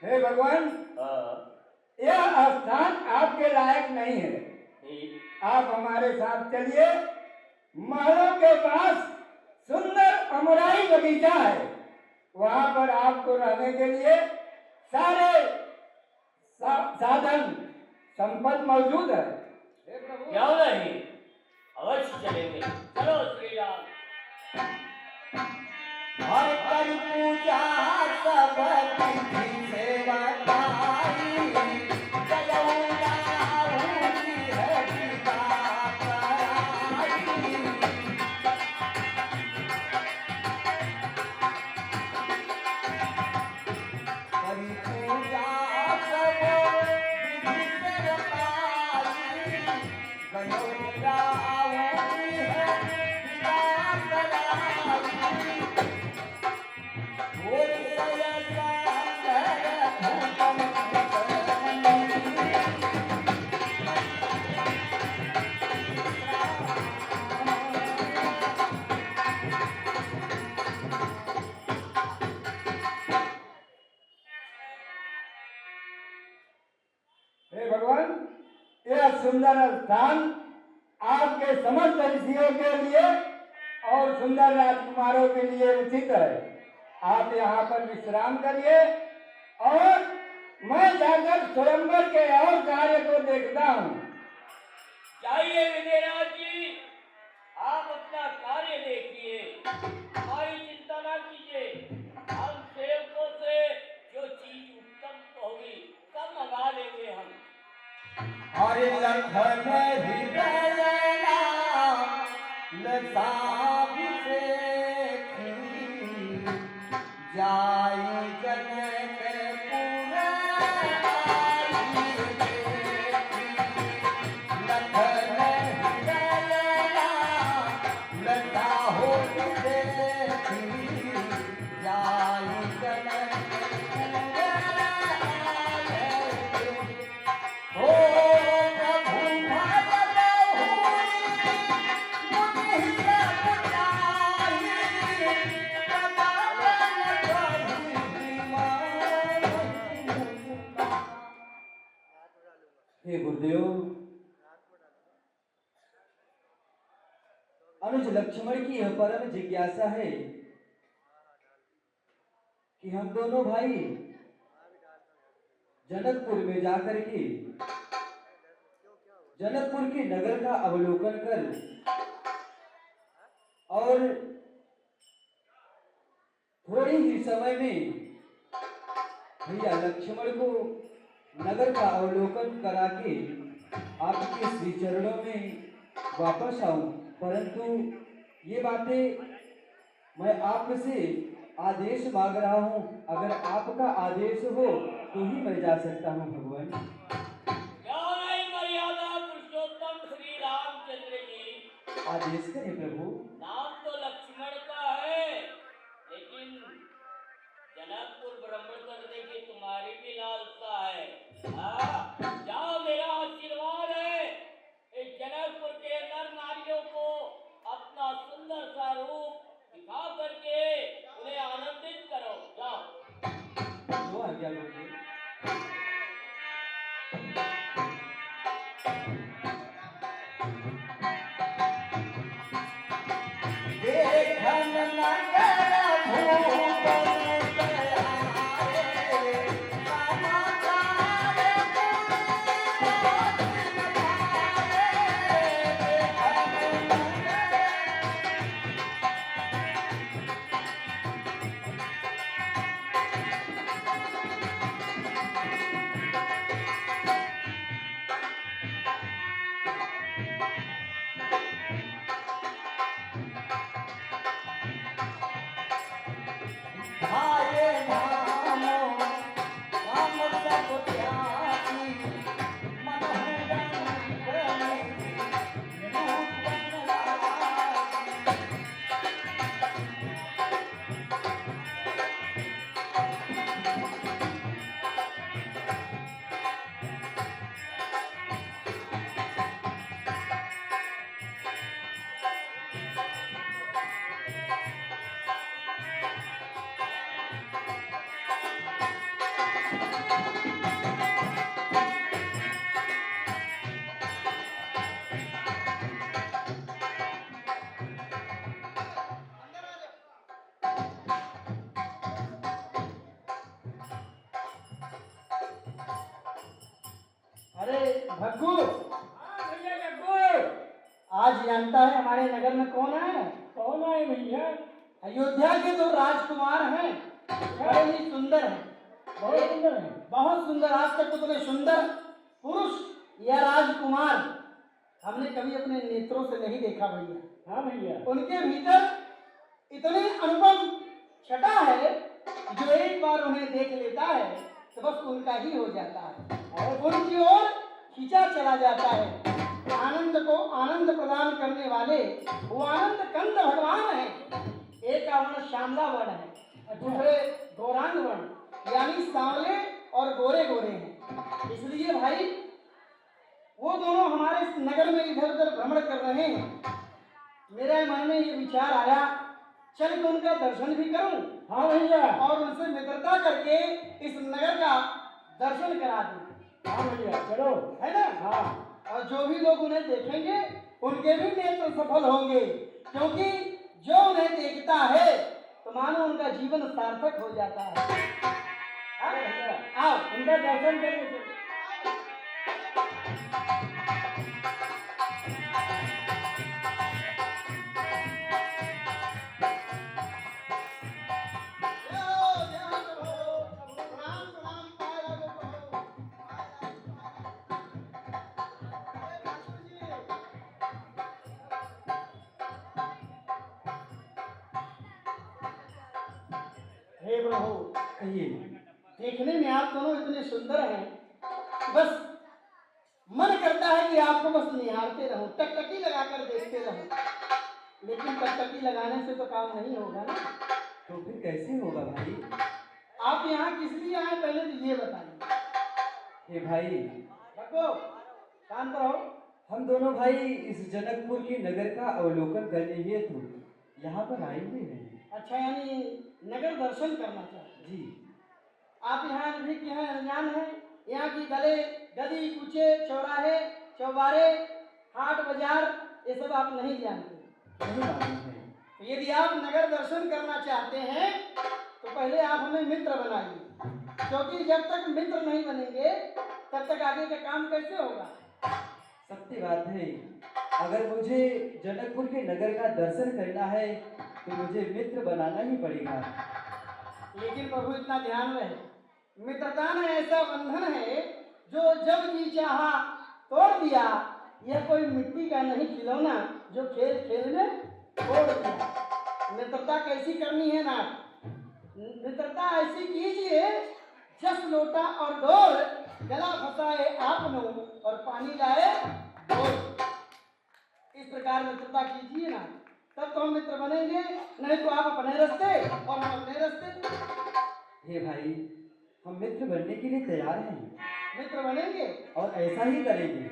Speaker 6: हे भगवान, यह स्थान आपके लायक नहीं है। आप हमारे साथ चलिए। महलों के पास सुंदर अमराई बगीचा है, वहां पर आपको रहने के लिए सारे साधन संपत्ति मौजूद है।
Speaker 3: क्यों नहीं, अवश्य चलेंगे। चलो श्री राम।
Speaker 1: हर कर पूजा सब विधि सेवा ताई, जयौला हुई है पिता कराई। हरि पूजा सब विधि सेवा ताई, जयौला हुई है पिता कराई।
Speaker 6: हे भगवान, यह सुंदर स्थान आपके समस्त ऋषियों के लिए और सुंदर राजकुमारों के लिए उचित है। आप यहाँ पर विश्राम करिए और मैं जाकर स्वयंवर के और कार्य को देखता हूँ।
Speaker 3: जाइए विदेराज जी, आप अपना कार्य देखिए, हमारी चिंता ना कीजिए। हम सेवकों से जो चीज उत्तम होगी सब मंगा लेंगे हम।
Speaker 1: हरि लखन हृदय लताभिषेकी, जाय जनकपुर आई देखी। लखन हृदय लता हो देखी, जाय जनकपुर आई देखी। ओ प्रभु भगवहु मुनि सपुताई, प्रदान करि मान।
Speaker 4: हे गुरुदेव, अनुज लक्ष्मण की यह परम जिज्ञासा है कि हम दोनों भाई जनकपुर में जाकर के जनकपुर के नगर का अवलोकन कर और थोड़ी ही समय में भैया लक्ष्मण को नगर का अवलोकन करा के आपके श्री चरणों में वापस आऊं, परंतु ये बातें मैं आपसे आदेश मांग रहा हूं। अगर आपका आदेश हो तो ही मैं जा सकता हूं भगवान।
Speaker 3: क्यों नहीं मर्यादा पुरुषोत्तम श्री रामचंद्र जी?
Speaker 4: आदेश करें प्रभु।
Speaker 3: नाम तो लक्ष्मण का है, लेकिन जनकपुर भ्रमण करने की तुम्हारी भी लालसा है। हाँ, जाओ, मेरा आशीर्वाद है। इस जनकपुर के नर नारियों को अपना सुंदर सा रूप दिखा करके उन्हें आनंदित करो। जाओ।
Speaker 4: जो आज्ञा करोगे।
Speaker 1: देखन नगर भूपन तयारे, समाचार भाये नामो नाम सब त्यागी, मनहु रंग बने रूपन लागी।
Speaker 2: अरे भग्गू,
Speaker 6: हाँ भैया जग्गू।
Speaker 2: आज जानता है हमारे नगर में कौन है?
Speaker 6: कौन है भैया?
Speaker 2: अयोध्या के जो राजकुमार हैं, बड़े ही सुंदर हैं।
Speaker 6: बहुत सुंदर है।
Speaker 2: बहुत सुंदर। आज तक उतने सुंदर पुरुष या राजकुमार हमने कभी अपने नेत्रों से नहीं देखा भैया।
Speaker 6: हाँ भैया।
Speaker 2: उनके भीतर इतनी अनुपम छटा है कि जो एक बार उन्हें देख लेता है तो बस उनका ही हो जाता है और उनकी ओर खींचा चला जाता है। आनंद को आनंद प्रदान करने वाले वो आनंद कंद भगवान हैं। एक का वर्ण श्यामला वर्ण है, दूसरे गौरांग वर्ण, यानी सांवले और गोरे गोरे हैं। इसलिए भाई वो दोनों हमारे इस नगर में इधर उधर भ्रमण कर रहे हैं। मेरे मन में ये विचार आया, चल के उनका दर्शन भी करूं।
Speaker 6: हाँ भैया।
Speaker 2: और उनसे मित्रता करके इस नगर का दर्शन करा दूं।
Speaker 6: हाँ भैया चलो।
Speaker 2: है ना?
Speaker 6: हाँ।
Speaker 2: और जो भी लोग उन्हें देखेंगे उनके भी नेत्र सफल होंगे, क्योंकि जो उन्हें देखता है तो मानो उनका जीवन सार्थक हो जाता है। हाँ भैया, आओ
Speaker 6: उनका दर्शन करने चलो।
Speaker 2: हे प्रभु,
Speaker 4: कहिए।
Speaker 2: देखने में आप दोनों इतने सुंदर हैं, बस मन करता है कि आपको बस निहारते रहूं, टकटकी लगाकर देखते रहूं। लेकिन टकटकी लगाने से तो काम नहीं होगा ना।
Speaker 4: तो फिर कैसे होगा भाई?
Speaker 2: आप यहाँ किस लिए आए पहले तो ये बताइए।
Speaker 4: हे भाई,
Speaker 2: रखो, शांत रहो।
Speaker 4: हम दोनों भाई इस जनकपुर की नगर का अवलोकन करने हेतु यहाँ पर आए हुए हैं।
Speaker 2: अच्छा, यानी नगर दर्शन करना चाहते हैं।
Speaker 4: जी।
Speaker 2: आप यहाँ भी यहाँ अनजान हैं। यहाँ की गले गली कूचे चौराहे चौबारे हाट बाजार ये सब आप नहीं जानते।
Speaker 4: नहीं मालूम है।
Speaker 2: तो यदि आप नगर दर्शन करना चाहते हैं तो पहले आप हमें मित्र बनाइए, क्योंकि जब तक मित्र नहीं बनेंगे तब तक आगे का काम कैसे होगा।
Speaker 4: सत्य बात है। अगर मुझे जनकपुर के नगर का दर्शन करना है तो मुझे मित्र बनाना ही पड़ेगा।
Speaker 2: लेकिन प्रभु इतना ध्यान रहे, मित्रता में ऐसा बंधन है जो जब जी चाहा तोड़ दिया। यह कोई मिट्टी का नहीं खिलौना जो खेल खेल में तोड़ दिया। मित्रता कैसी करनी है ना, मित्रता ऐसी कीजिए जस लोटा और डोर, गला फंसाए आपनो और पानी लाए डोर। इस प्रकार मित्रता कीजिए ना, तब तो हम मित्र बनेंगे, नहीं तो आप अपने रास्ते और हम अपने रास्ते।
Speaker 4: हे भाई, हम मित्र बनने के लिए तैयार हैं
Speaker 2: मित्र बनेंगे
Speaker 4: और ऐसा ही करेंगे।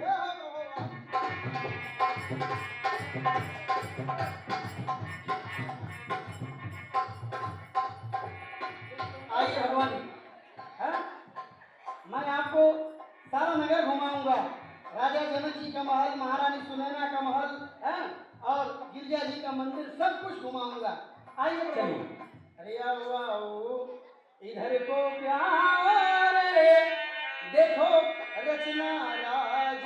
Speaker 2: आइए भगवान, हाँ? मैं आपको सारा नगर घुमाऊंगा। राजा जनक जी का महल, महारानी सुनैना का महल, हाँ? और गिरजा जी का मंदिर, सब कुछ घुमाऊंगा। आइए प्रभु। अरे आओ आओ इधर को प्यारे, देखो रचना राज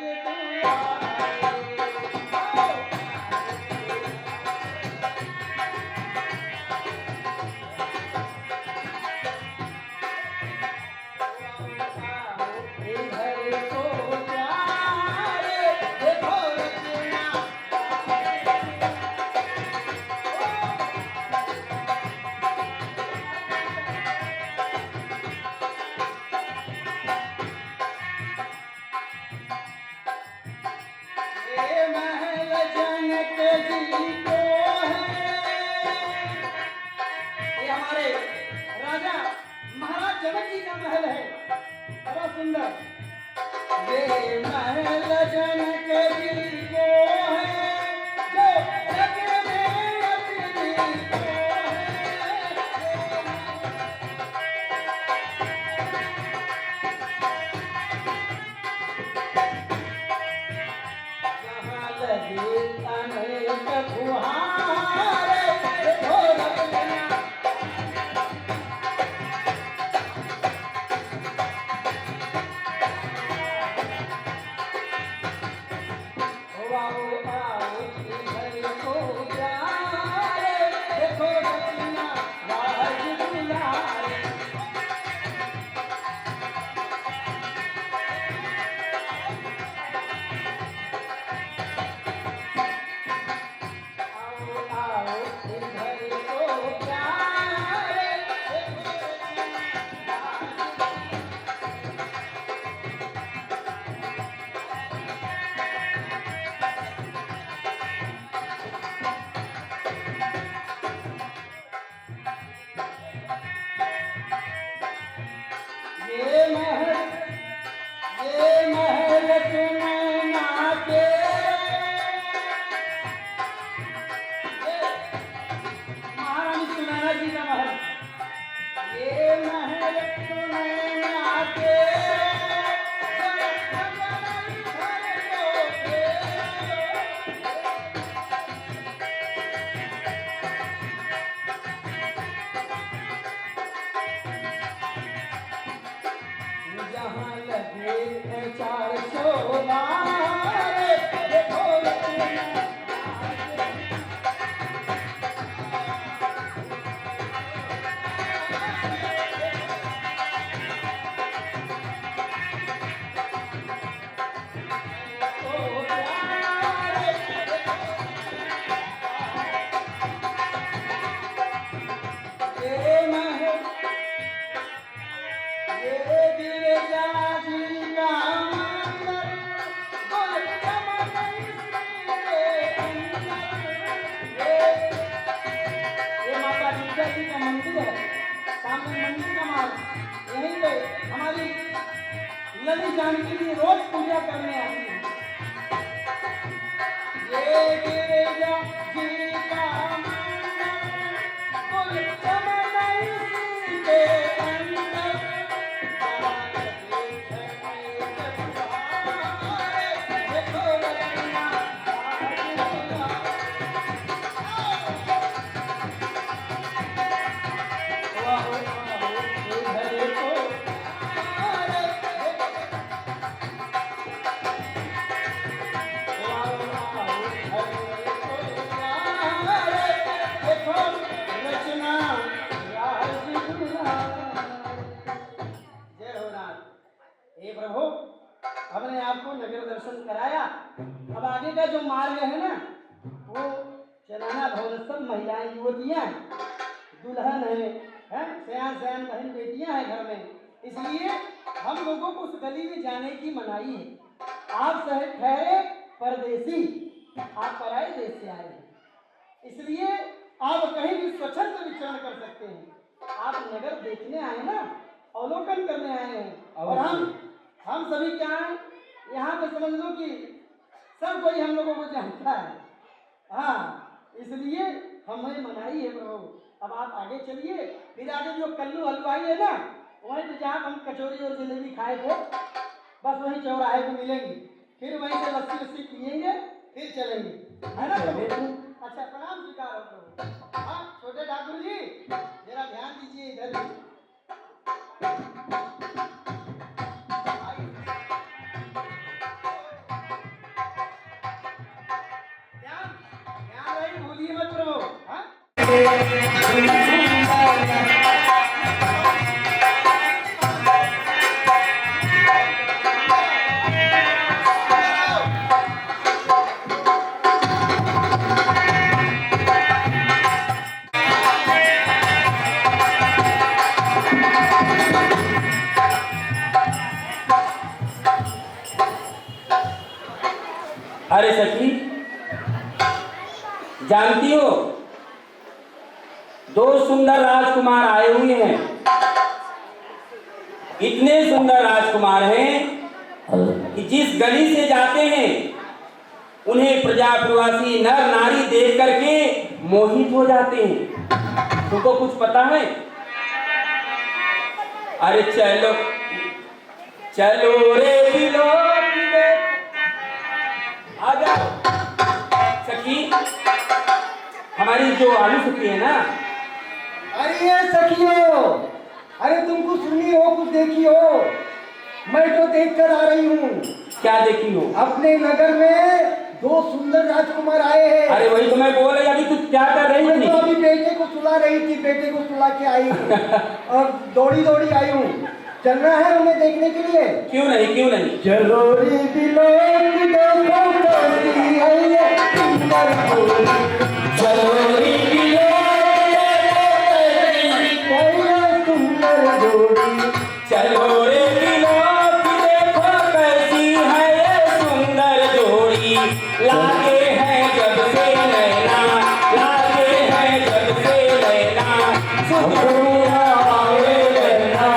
Speaker 2: राजा महाराज जनक जी का महल है, बड़ा सुंदर। ये महल जनक जी को है, जो जग में अतिथि को है। जहाँ लगे अनेक फुहारे, देखो रचना ललित जानकी जी रोज पूजा करने आती है। ये गिरिजा जी का मंदिर, कुल चमन इसके अंदर, देखो रचना महिलाएं युवतियां हैं, दुल्हन है, सयान सयान बहन बेटियां हैं घर में, इसलिए हम लोगों को उस गली में जाने की मनाही है। आप ठहरे परदेसी, आप पराए देश से आए हैं, इसलिए आप कहीं भी स्वच्छंद विचरण कर सकते हैं। आप नगर देखने आए ना, अवलोकन करने आए हैं, और हम सभी क्या हैं, यहाँ पे समझ लो कि सब कोई हम लोगों को जानता है। हाँ, इसलिए हमें मनाही है प्रभु। अब आप आगे चलिए, फिर आगे जो कल्लू हलवाई है ना, वहीं पे जहाँ हम कचौरी और जलेबी खाए थे, बस वहीं चौराहे पे मिलेंगे, फिर वहीं से लस्सी लस्सी पियेंगे, फिर चलेंगे, है ना प्रभु? अच्छा, प्रणाम स्वीकार हो प्रभु। हाँ, छोटे ठाकुर जी जरा ध्यान दीजिए इधर भी। ध्यान रही, भूलिए मत प्रभु। हाँ?
Speaker 5: अरे सखी, जानती हो, दो सुंदर राजकुमार आए हुए हैं। इतने सुंदर राजकुमार हैं कि जिस गली से जाते हैं उन्हें प्रजाप्रवासी नर नारी देख करके मोहित हो जाते हैं। तुमको कुछ पता है? अरे चलो चलो रे दिलो आ जाओ। सखी, हमारी जो आलू सखी है ना,
Speaker 6: अरे ये सखियो, अरे तुमको सुनी हो, कुछ देखी हो? मैं तो देख कर आ रही हूँ।
Speaker 5: क्या देखी हो?
Speaker 6: अपने नगर में दो सुंदर राजकुमार आए हैं।
Speaker 5: अरे वही तो मैं बोल रही, अभी तू क्या कर रही
Speaker 6: मैं
Speaker 5: थी?
Speaker 6: तो अभी बेटे को सुला रही थी, बेटे को सुला के आई और दौड़ी दौड़ी आई हूँ। चलना है उन्हें देखने के लिए?
Speaker 5: क्यों नहीं, क्यों नहीं।
Speaker 6: चलो रे दिलो की देखो कैसी है ये सुंदर जोड़ी। चलो रे दिलो सुंदर जोड़ी।
Speaker 5: चलो रे दिलो की देखो कैसी है ये सुंदर जोड़ी। लागे हैं जब से नैना, लागे हैं जब से नैना, सुखुआ आवे रहना,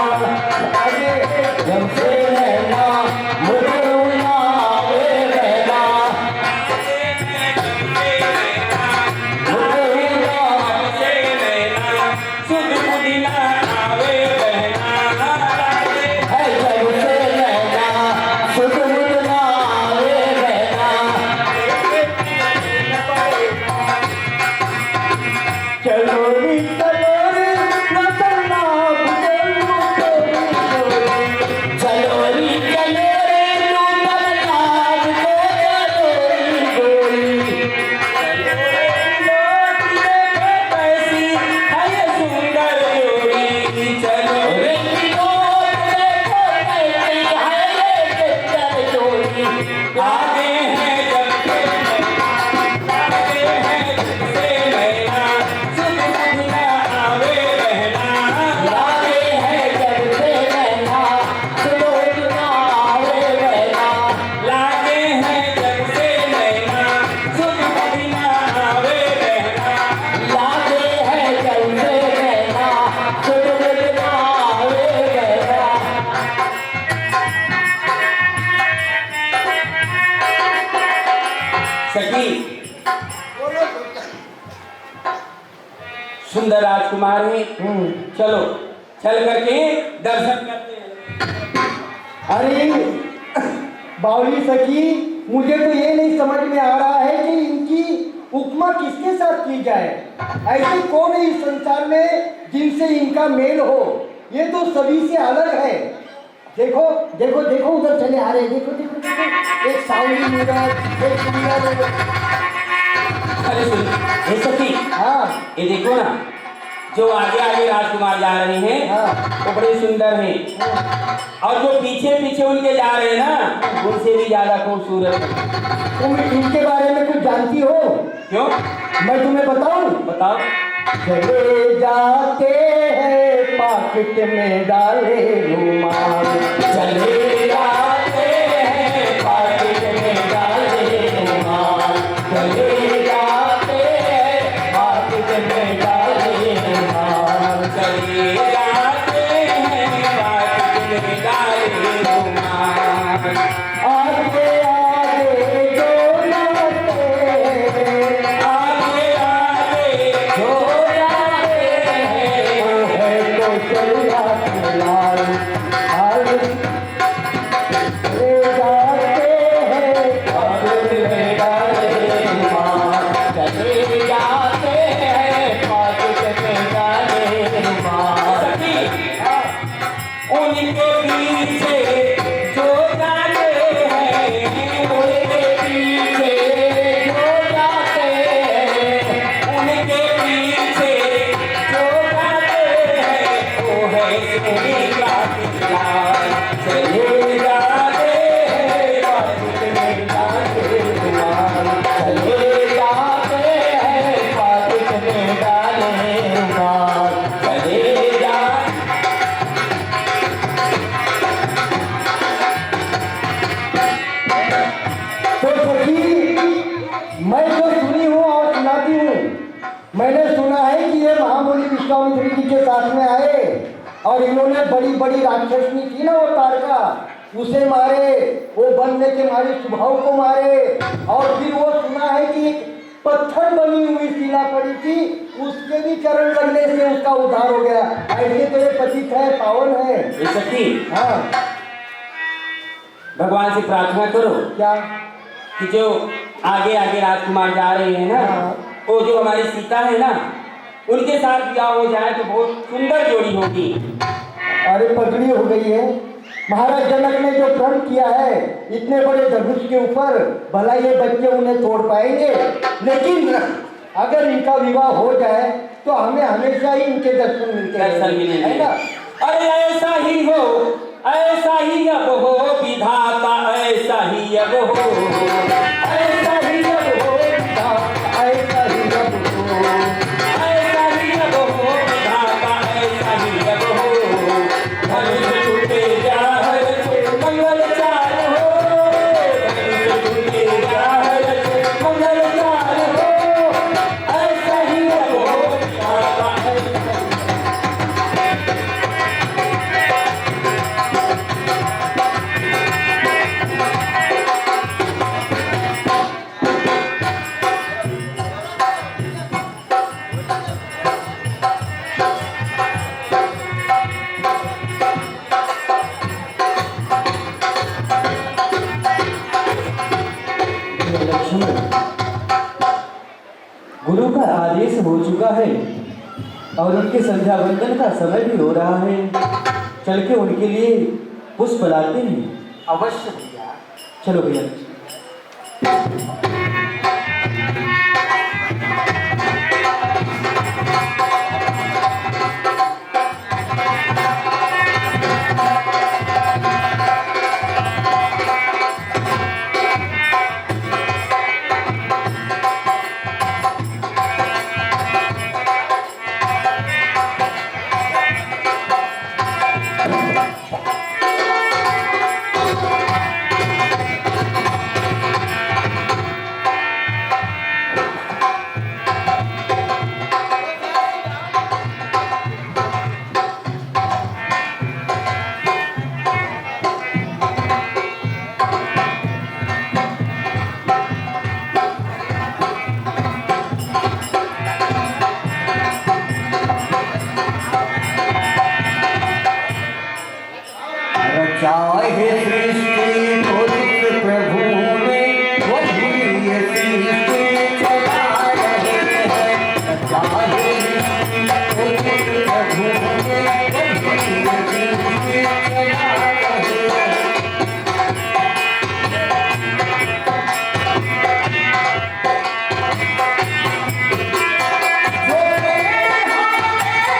Speaker 6: लागे जब से नैना, मुझे आवे रहना,
Speaker 5: सुध पुदीना आवे रहना,
Speaker 6: है जब से नैना, सुध मुझना आवे रहना। चलो रे नचना बुझेलू तोरी जोड़ी। चलो रे नचना बुझेलू तोरी जोड़ी।
Speaker 5: कैसी है ये सुंदर जोड़ी। चलो रे आगे हैं जब से नैना, आगे हैं जब से नैना, सुध पुदीना आवे रहना,
Speaker 6: लागे है जब से नैना, सुध मुझना आवे रहना।
Speaker 5: लागे हैं जब से नैना, सुध पुदीना आवे रहना।
Speaker 6: लागे है जब से नैना, सुध मुझना आवे रहना।
Speaker 5: सखी, सुंदर राजकुमार है, चलो चल करके दर्शन करते हैं।
Speaker 6: अरे बावली सखी, मुझे तो ये नहीं समझ में आ रहा है कि इनकी उपमा किसके साथ की जाए। ऐसे कौन है इस संसार में जिनसे इनका मेल हो? ये तो सभी से अलग है। देखो देखो देखो, उधर चले आ रहे हैं, देखो देखो देखो, एक सावली मिरर, एक सुंदर।
Speaker 5: अरे सुन, हे सखी,
Speaker 6: हाँ,
Speaker 5: ये देखो ना, जो आगे आगे राजकुमार जा रहे हैं
Speaker 2: हाँ।
Speaker 5: वो बड़े सुंदर हैं और जो पीछे पीछे उनके जा रहे हैं ना उनसे भी ज्यादा खूबसूरत हैं।
Speaker 6: तुम इनके बारे में कुछ जानती हो?
Speaker 5: क्यों?
Speaker 6: मैं तुम्हें बताऊं?
Speaker 5: बताओ।
Speaker 6: चले जाते हैं पॉकेट में डाले रुमाल, चले जाते हैं पॉकेट में डाले रुमाल, चले जाते हैं पॉकेट में डाले रुमाल,
Speaker 5: चले जाते हैं पॉकेट में डाले रुमाल।
Speaker 6: आगे आगे जो जाते हैं, आगे आगे जो जाते हैं, वो है तो चला लाल लाल, ले जाते हैं पॉकेट में डाले रुमाल, चले जाते हैं पॉकेट में डाले रुमाल।
Speaker 5: सखी, उनके पीछे जो जाते हैं,
Speaker 6: उनके पीछे जो जाते हैं,
Speaker 5: उनके पीछे जो जाते हैं, वो है सोने का लाल।
Speaker 6: चले जाते हैं पॉकेट में डाले रुमाल, चले जाते हैं पॉकेट में डाले रुमाल, चले जा। तो सखी, मैं जो सुनी हूँ और सुनाती हूँ, मैंने सुना है कि ये महामुनि विश्वामित्र जी के साथ में आए और इन्होंने बड़ी बड़ी राक्षसनी थी ना वो तारका, उसे मारे, वो बनने के मारे स्वभाव को मारे, और फिर वो सुना है कि एक पत्थर बनी हुई शिला पड़ी थी, उसके भी चरण लगने से उसका उद्धार हो गया। ऐसे तो ये पतित है, पावन है।
Speaker 5: ये सखी,
Speaker 6: हाँ,
Speaker 5: भगवान से प्रार्थना करो
Speaker 6: क्या?
Speaker 5: कि जो आगे आगे राजकुमार जा रहे हैं ना,
Speaker 6: हाँ।
Speaker 5: वो जो हमारी सीता है ना, उनके साथ ब्याह हो जाए तो बहुत सुंदर जोड़ी होगी।
Speaker 6: अरे पगड़ी हो गई है। महाराज जनक ने जो प्रण किया है इतने बड़े धनुष के ऊपर, भला ये बच्चे उन्हें तोड़ पाएंगे? लेकिन अगर इनका विवाह हो जाए तो हमें हमेशा ही इनके दर्शन मिलते
Speaker 5: दर्शन मिलेंगे।
Speaker 6: है ना?
Speaker 5: अरे ऐसा ही हो, ऐसा ही अब हो विधाता, ऐसा ही अब हो,
Speaker 6: ऐसा ही अब हो विधाता, ऐसा ही अब हो,
Speaker 5: ऐसा ही अब हो विधाता, ऐसा ही अब हो। धनुष टूटे जाहर से मंगल चार हो, धनुष टूटे जाहर से मंगल चार हो, ऐसा ही अब हो विधाता, ऐसा ही।
Speaker 4: लक्ष्मण, गुरु का आदेश हो चुका है और उनके संध्या वंदन का समय भी हो रहा है। चल के उनके लिए पुष्प लाते हैं।
Speaker 1: अवश्य भैया।
Speaker 4: चलो भैया।
Speaker 1: चाहे सृष्टि को जिस प्रभु ने वही ये सृष्टि चला रहे हैं। चाहे सृष्टि को जिस प्रभु ने वही ये सृष्टि चला रहे हैं। जो मेरे हाथ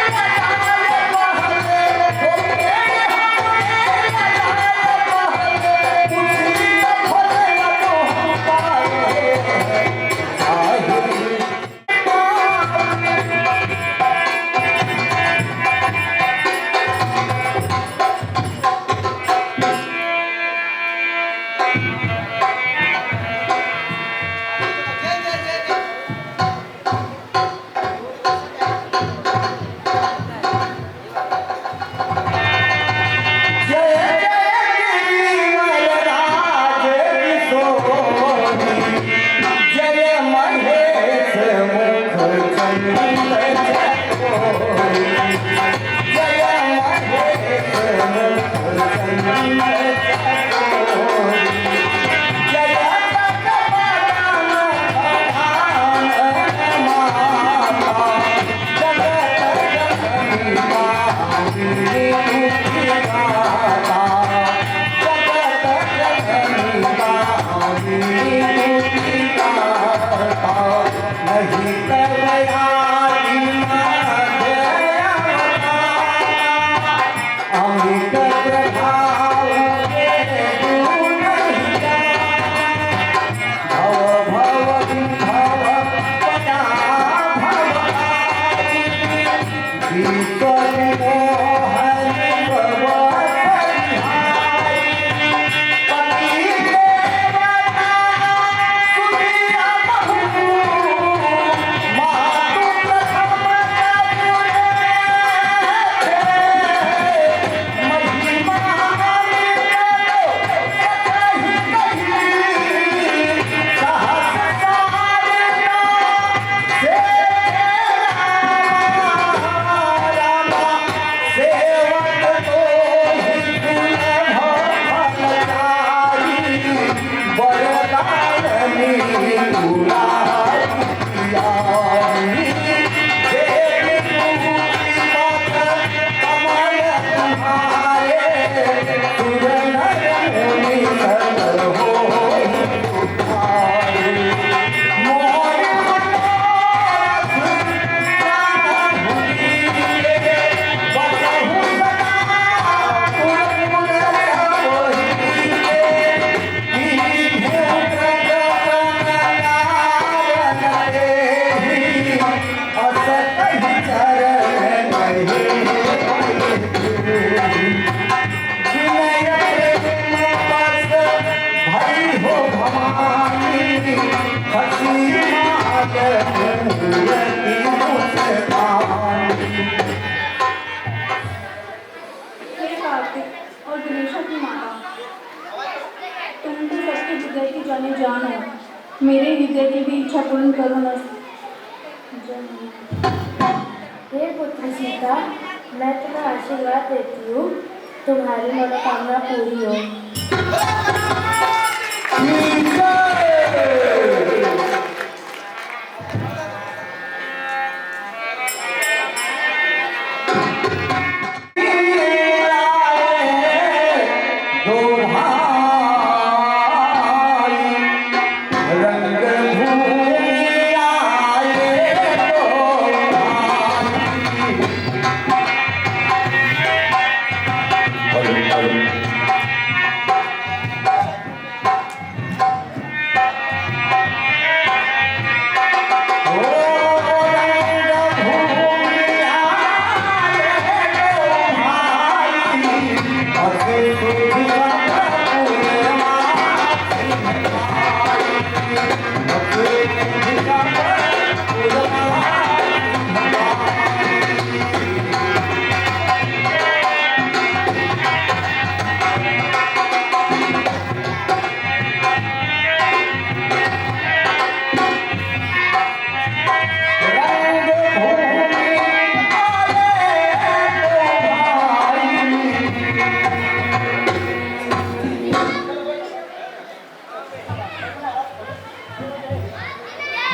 Speaker 7: हे कार्तिक और दिनेशा की माता, तुम तो सबके हृदय की जाने जान हो, मेरे हृदय की भी इच्छा पूर्ण करो न।
Speaker 8: हे पुत्र सीता, मैं तुम्हें आशीर्वाद देती हूँ, तुम्हारी मनोकामना पूरी हो।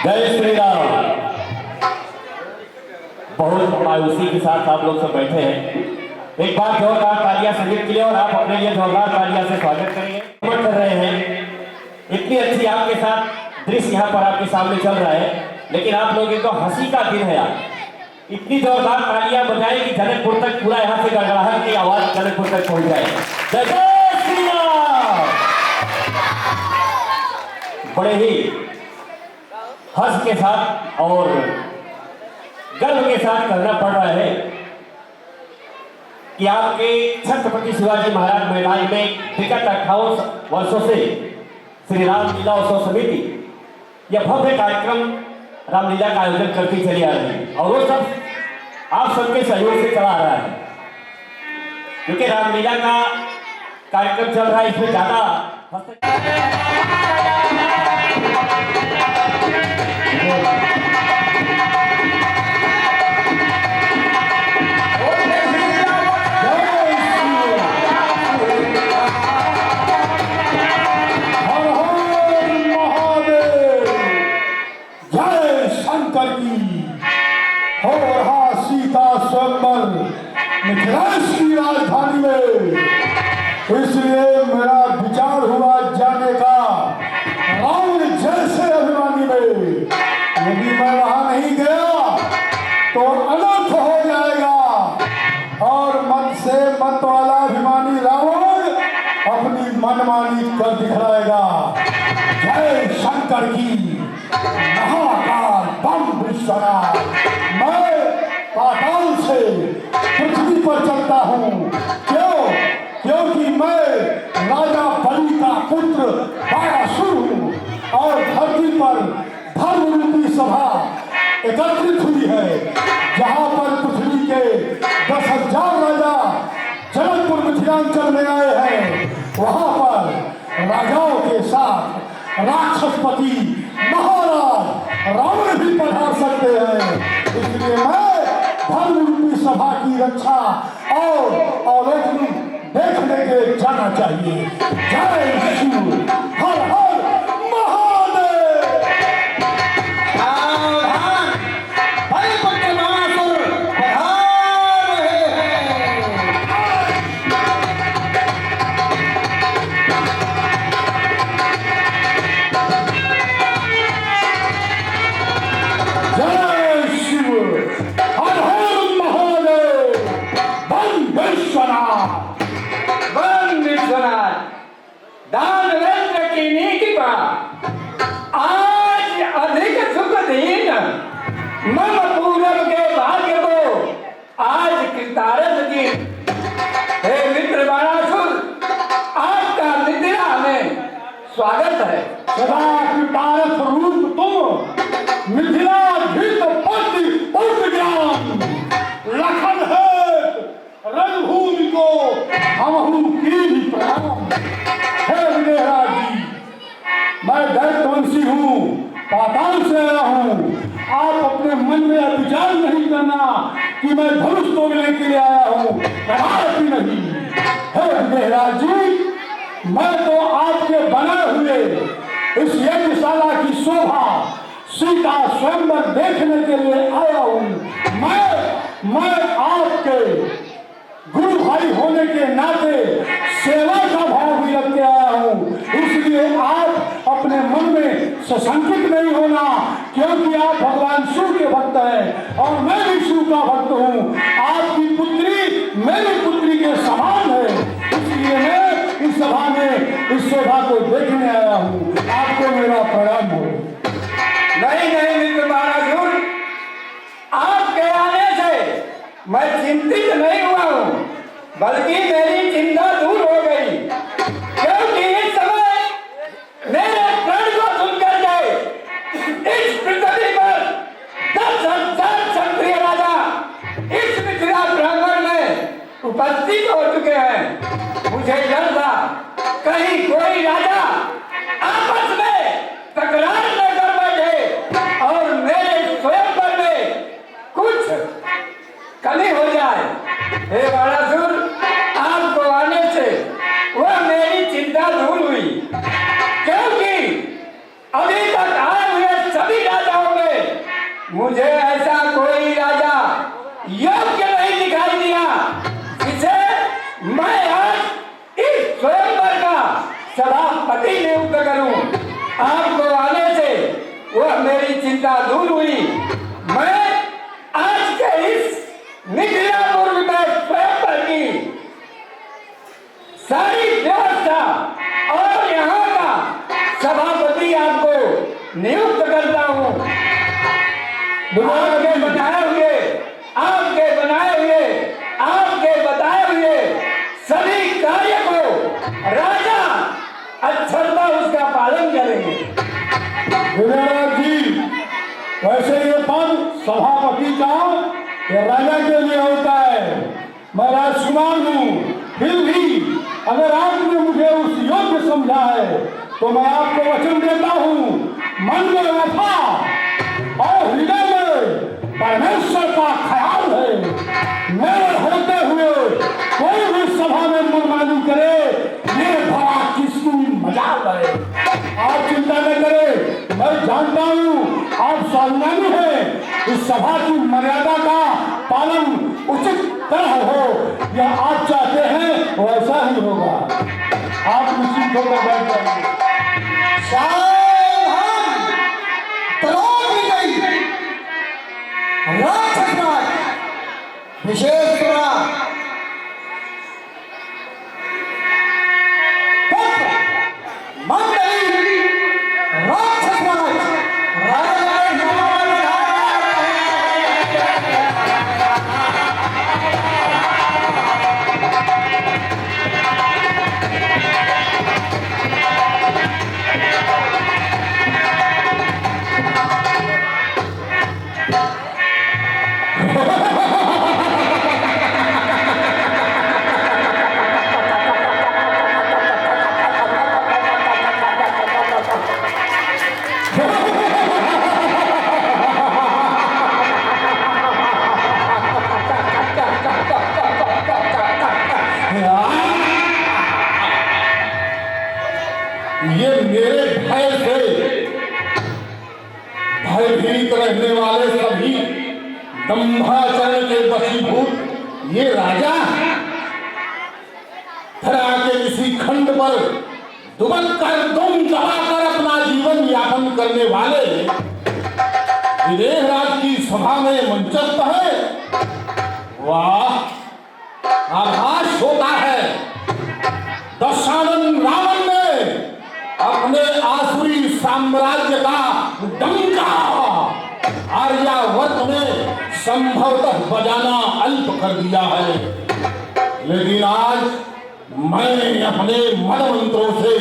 Speaker 3: जय श्री राम। बहुत मायूसी के साथ आप लोग सब बैठे हैं। एक बार जोरदार तालियां संगीत के लिए और आप अपने लिए जोरदार तालियां से स्वागत करेंगे। कर रहे हैं, इतनी अच्छी आपके साथ दृश्य यहाँ पर आपके सामने चल रहा है, लेकिन आप लोग एक तो हंसी का दिन है यार। इतनी जोरदार तालियां बजाएं कि जनकपुर तक पूरा यहाँ से गड़गड़ाहट की आवाज जनकपुर तक पहुंच जाए। जय श्री राम। बड़े ही हर्ष के साथ और गर्व के साथ कहना पड़ रहा है कि आपके छत्रपति शिवाजी महाराज मैदान में विगत 58 वर्षों से श्री रामलीला उत्सव समिति यह भव्य कार्यक्रम रामलीला का आयोजन करती चली आ रही है और वो सब आप सबके सहयोग से चला आ रहा है। क्योंकि रामलीला का कार्यक्रम चल रहा है, इसमें ज्यादा
Speaker 6: हो रहा सीता स्वयंवर मिथिलेश की राजधानी में, इसलिए मेरा विचार हुआ जाने का रावण जैसे अभिमानी में। यदि मैं वहां नहीं गया तो अनर्थ हो जाएगा और मन से मत वाला अभिमानी रावण अपनी मनमानी कर दिखलाएगा। जय शंकर की महाकाल बम विश्वनाथ। मैं पाताल से
Speaker 9: राजाओं के साथ राक्षसपति महाराज रावण भी पधार सकते हैं। इसलिए मैं धर्म रूपी सभा की रक्षा और अवलोकन देखने के जाना चाहिए। जय शिव, हर हर महादेव।
Speaker 2: सावधान, हरिपुत्र बाणासुर पधार रहे हैं।
Speaker 9: जय शिव, हर हर महादेव। बम विश्वनाथ,
Speaker 6: दानवेंद्र की नीति पर आज अधिक सुख दीन मम पूरब के भाग्य को आज कृतारथ की। हे मित्र बाणासुर, आपका मिथिला में स्वागत है।
Speaker 9: सदा कृतारथ रूप तुम, मिथिलाधीश पति उद्यान। लखन है रणभूमि को हमहू की प्रणाम। हे विदेहराज जी, मैं दैत्यवंशी हूँ, पाताल से आया हूँ। आप अपने मन में यह विचार नहीं करना कि मैं धनुष तोड़ने के लिए आया हूँ, कदापि नहीं। हे विदेहराज जी, मैं तो आपके बने हुए इस यज्ञशाला की शोभा सीता स्वयंवर देखने के लिए आया हूँ। मैं आपके गुरु भाई होने के नाते सेवा का भाव भी रख के आया हूँ। इसलिए आप अपने मन में सशंकित नहीं होना, क्योंकि आप भगवान शिव के भक्त हैं और मैं भी शिव का भक्त हूँ। आपकी पुत्री मेरी पुत्री के समान है, इसलिए मैं इस सभा में इस शोभा को देखने आया हूँ। आपको मेरा प्रणाम हो।
Speaker 6: नहीं मित्र बाणासुर, आपके आने से मैं चिंतित नहीं हुआ हूँ, बल्कि मेरी चिंता दूर हो गई। क्योंकि इस समय मेरे प्रण को सुनकर गए इस पृथ्वी पर 10,000 क्षत्रिय राजा इस मिथिला प्रांगण में उपस्थित हो चुके हैं। मुझे डर था कहीं कोई राजा आपस में तकरार न कर बैठे और मेरे स्वयंवर में कुछ कमी हो जाए। हे बाणासुर, आपको आने से वह मेरी चिंता दूर हुई, क्योंकि अभी तक आए हुए सभी राजाओं में मुझे ऐसा कोई राजा योग्य नहीं दिखाई दिया जिसे मैं आज इस स्वयंवर का सभापति नियुक्त करूं। आपको आने से वह मेरी चिंता दूर हुई। मैं आज के इस मिथिलापुर में स्वयंवर की सारी व्यवस्था और यहाँ का सभापति आपको नियुक्त करता हूँ। आपके बताए हुए सभी कार्य को राजा अक्षरता उसका पालन करेंगे।
Speaker 9: विजयराज जी, वैसे ये पद सभापति का ये राजा के लिए होता है। मैं राजकुमार हूँ, फिर भी अगर आपने मुझे उस योग्य समझा है तो मैं आपको वचन देता हूँ, मन में वफा और हृदय में परमेश्वर का ख्याल है। मेरे होते हुए कोई भी सभा में मनमानी करे, ये भला किसकी मजाल है। आप चिंता न करें, मैं जानता हूँ आप स्वाभिमानी हैं। इस सभा की मर्यादा का पालन उचित तरह हो, यह आप चाहते हैं वैसा ही होगा। आप निश्चिंत होकर बैठ जाइए।
Speaker 2: सावधान, तलवार भी गई। राक्षस राज विशेष मंडली राक्षस राज
Speaker 9: दंभाचरण के वशीभूत ये राजा धरा के किसी खंड पर दुबक कर दुम दबाकर अपना जीवन यापन करने वाले विदेहराज की सभा में मंचस्थ है। वाह, आभास होता है दशानन रावण ने अपने आसुरी साम्राज्य का डंका आर्यावर्त में संभवतः बजाना अल्प कर दिया है, लेकिन आज मैं अपने मद मंत्रों से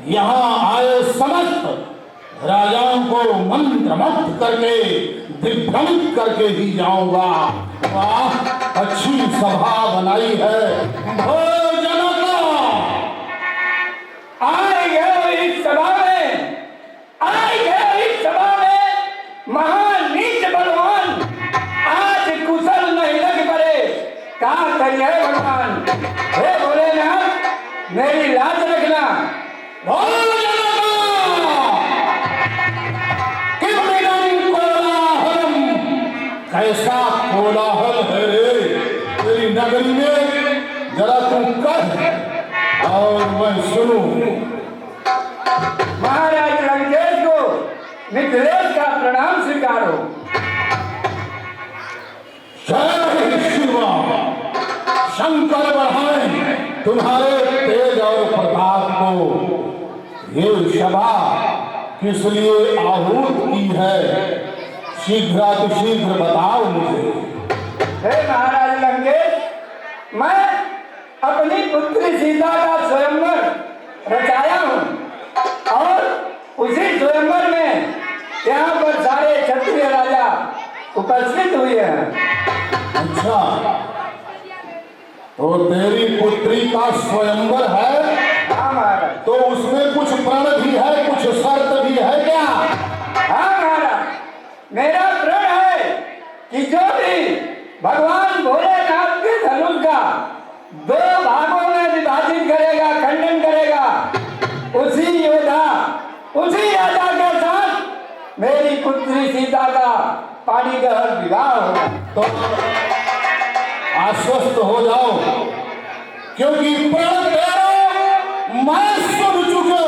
Speaker 9: यहाँ आए समस्त राजाओं को मंत्रमुग्ध करके दिग्भ्रमित करके ही जाऊंगा। वाह, अच्छी सभा बनाई है।
Speaker 6: इस सभा में महान नीच बलवान आज कुशल नहीं लग पड़े का करिए भगवान। हे भोलेनाथ, मेरी लाज रखना।
Speaker 9: कैसा कोलाहल है रे तेरी नगरी में, जरा तुम कह और मैं सुनूं।
Speaker 6: महाराज लंकेश को मिथिलेश का प्रणाम स्वीकारो।
Speaker 9: जय शिवा, शंकर बढ़ाएं तुम्हारे तेज और प्रताप को। ये सभा किस लिए आहूत की है, शीघ्र बताओ मुझे।
Speaker 6: हे महाराज लंकेश, मैं अपनी पुत्री सीता का स्वयंवर रचाया हूँ और उसी स्वयंवर में यहाँ पर सारे क्षत्रिय राजा उपस्थित हुए हैं।
Speaker 9: अच्छा, तो तेरी पुत्री का स्वयंवर है?
Speaker 6: हाँ महाराज।
Speaker 9: तो उसमें कुछ प्रण भी है, कुछ शर्त भी है क्या?
Speaker 6: हाँ महाराज, मेरा प्रण है कि जो भी भगवान भोलेनाथ के धनुष का 2 भागों में विभाजित करेगा, खंडन करेगा, उसी योद्धा, उसी राजा के साथ मेरी पुत्री सीता का पाणिग्रहण विवाह होगा।
Speaker 9: तो आश्वस्त हो जाओ, क्योंकि प्रण तेरा मैं सुन चुके,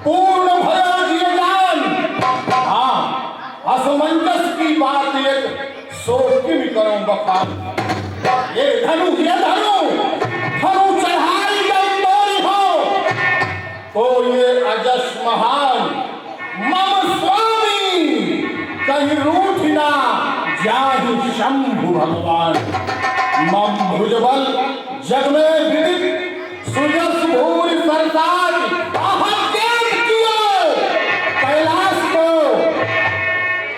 Speaker 9: पूर्ण भया जिए जान। हाँ, असमंजस की बात एक सोच के भी करो बखान। ये धनु चढ़ाई जब तोरी हो तो ये अजस महान मम स्वामी कहीं रूठ ना जाहि शंभु भगवान। मम भुजबल जग में विदित सुजस भूरि सरताज अहज्ञान किए कैलाश को,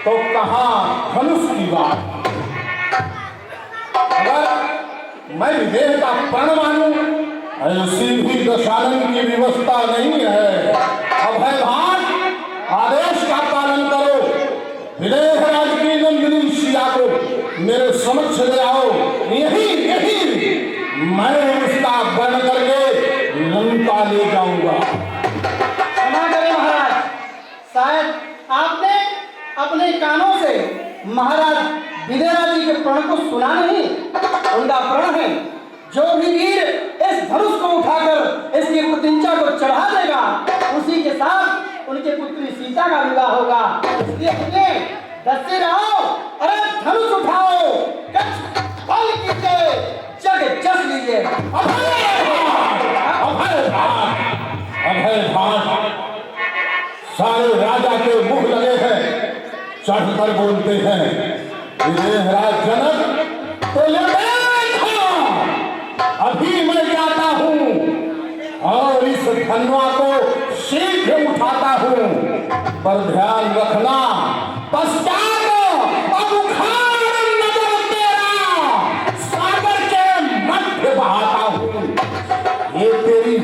Speaker 9: तो कहाँ धनुष की बात। अगर मैं विदेह का प्रण मानूं, ऐसी भी दशानन की व्यवस्था नहीं है। अभय भाट, आदेश का पालन करो, विदेहराज की नंदिनी सिया को मेरे समक्ष ले आओ। यही मैं उसका वर्ण करके लंका ले जाऊंगा।
Speaker 2: क्षमा करें महाराज, शायद आपने अपने कानों से महाराज विदेहराज जी के प्रण को सुना नहीं। उनका प्रण है, जो भी वीर इस धनुष को उठाकर इसकी प्रतिंचा को चढ़ा देगा, उसी के साथ उनके पुत्री सीता का विवाह होगा। इसलिए दस से रहो, अरे धनुष उठाओ, बल कीजिए, जग जस लीजिए।
Speaker 9: अभय भाट सारे राजा के मुख लगे हैं, चढ़कर बोलते हैं विदेहराज जनक, तो ले अभी मैं जाता हूँ और इस धनुआ को शीघ्र उठाता हूँ, पर ध्यान रखना पश्चात अब उखाड़ नजर तेरा सागर के मध्य बहाता हूँ। ये तेरी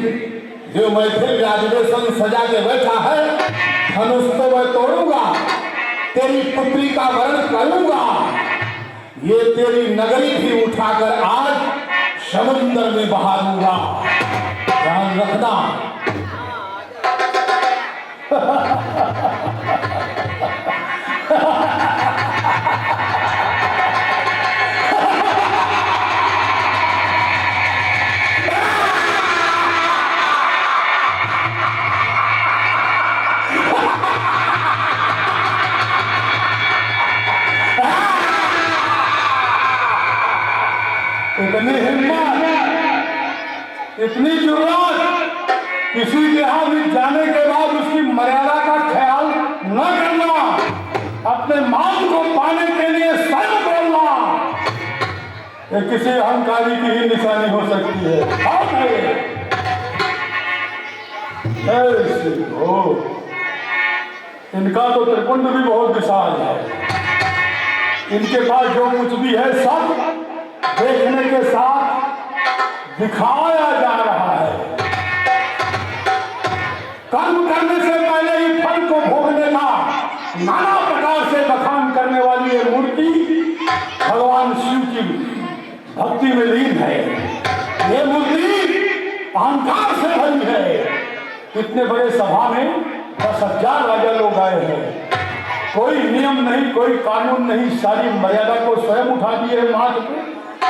Speaker 9: जो मैथिल राजवेशन सजा के बैठा है, धनुष तो मैं तोड़ूंगा, तेरी पुत्री का वर्ण करूंगा। ये तेरी नगरी भी उठाकर आज समुद्र में बहा दूंगा, ध्यान रखना। इतनी हिम्मत, इतनी जुर्रत, किसी के यहाँ भी जाने के बाद उसकी मर्यादा का ख्याल न करना, अपने मान को पाने के लिए स्वयं बोलना, ये किसी अहंकारी की ही निशानी हो सकती है। कौन है ये? ऐसे हो, इनका तो त्रिपुंड भी बहुत विशाल है। इनके पास जो कुछ भी है सब देखने के साथ दिखाया जा रहा है। कर्म करने से पहले ही फल को भोगने का नाना प्रकार से बखान करने वाली ये मूर्ति भगवान शिव की भक्ति में लीन है। ये मूर्ति अहंकार से भरी है। इतने बड़े सभा में 10,000 राजा लोग आए हैं, कोई नियम नहीं, कोई कानून नहीं, सारी मर्यादा को स्वयं उठा दिए माथ पे।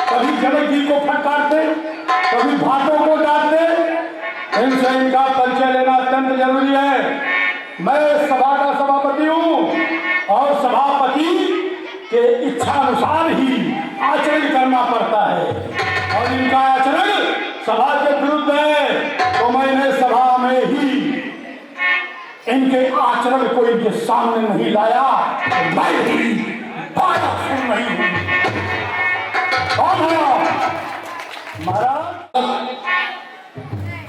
Speaker 9: कभी जनक जी को फटकारते, कभी भाटों को डांटते। इनसे इनका परिचय लेना अत्यंत जरूरी है। मैं सभा का सभापति हूँ और सभापति के इच्छा अनुसार ही आचरण करना पड़ता है, और इनका आचरण सभा के विरुद्ध है, तो मैंने सभा में ही इनके आचरण को इनके सामने नहीं लाया। मैं ही बात सुन रही हूँ। कौन हो महाराज?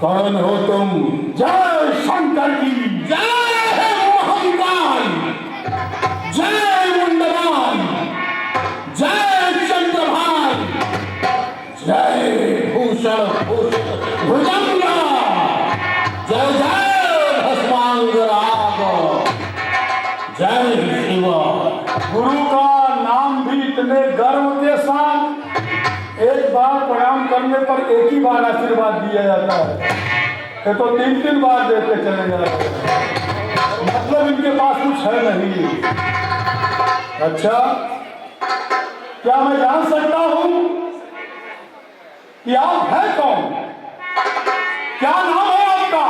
Speaker 9: कौन हो तुम? जय शंकर की जय, महाकाल जय, मुंडवान जय, चंद्रभान जय, भूषण भुजंगा जय जय, जय शिव। गुरु का नाम भी इतने गर्व के साथ एक बार प्रणाम करने पर एक ही बार आशीर्वाद दिया जाता है, ये तो 3-3 बार देते चले जा रहे हैं। मतलब इनके पास कुछ है नहीं। अच्छा, क्या मैं जान सकता हूं कि आप हैं कौन? क्या नाम है आपका?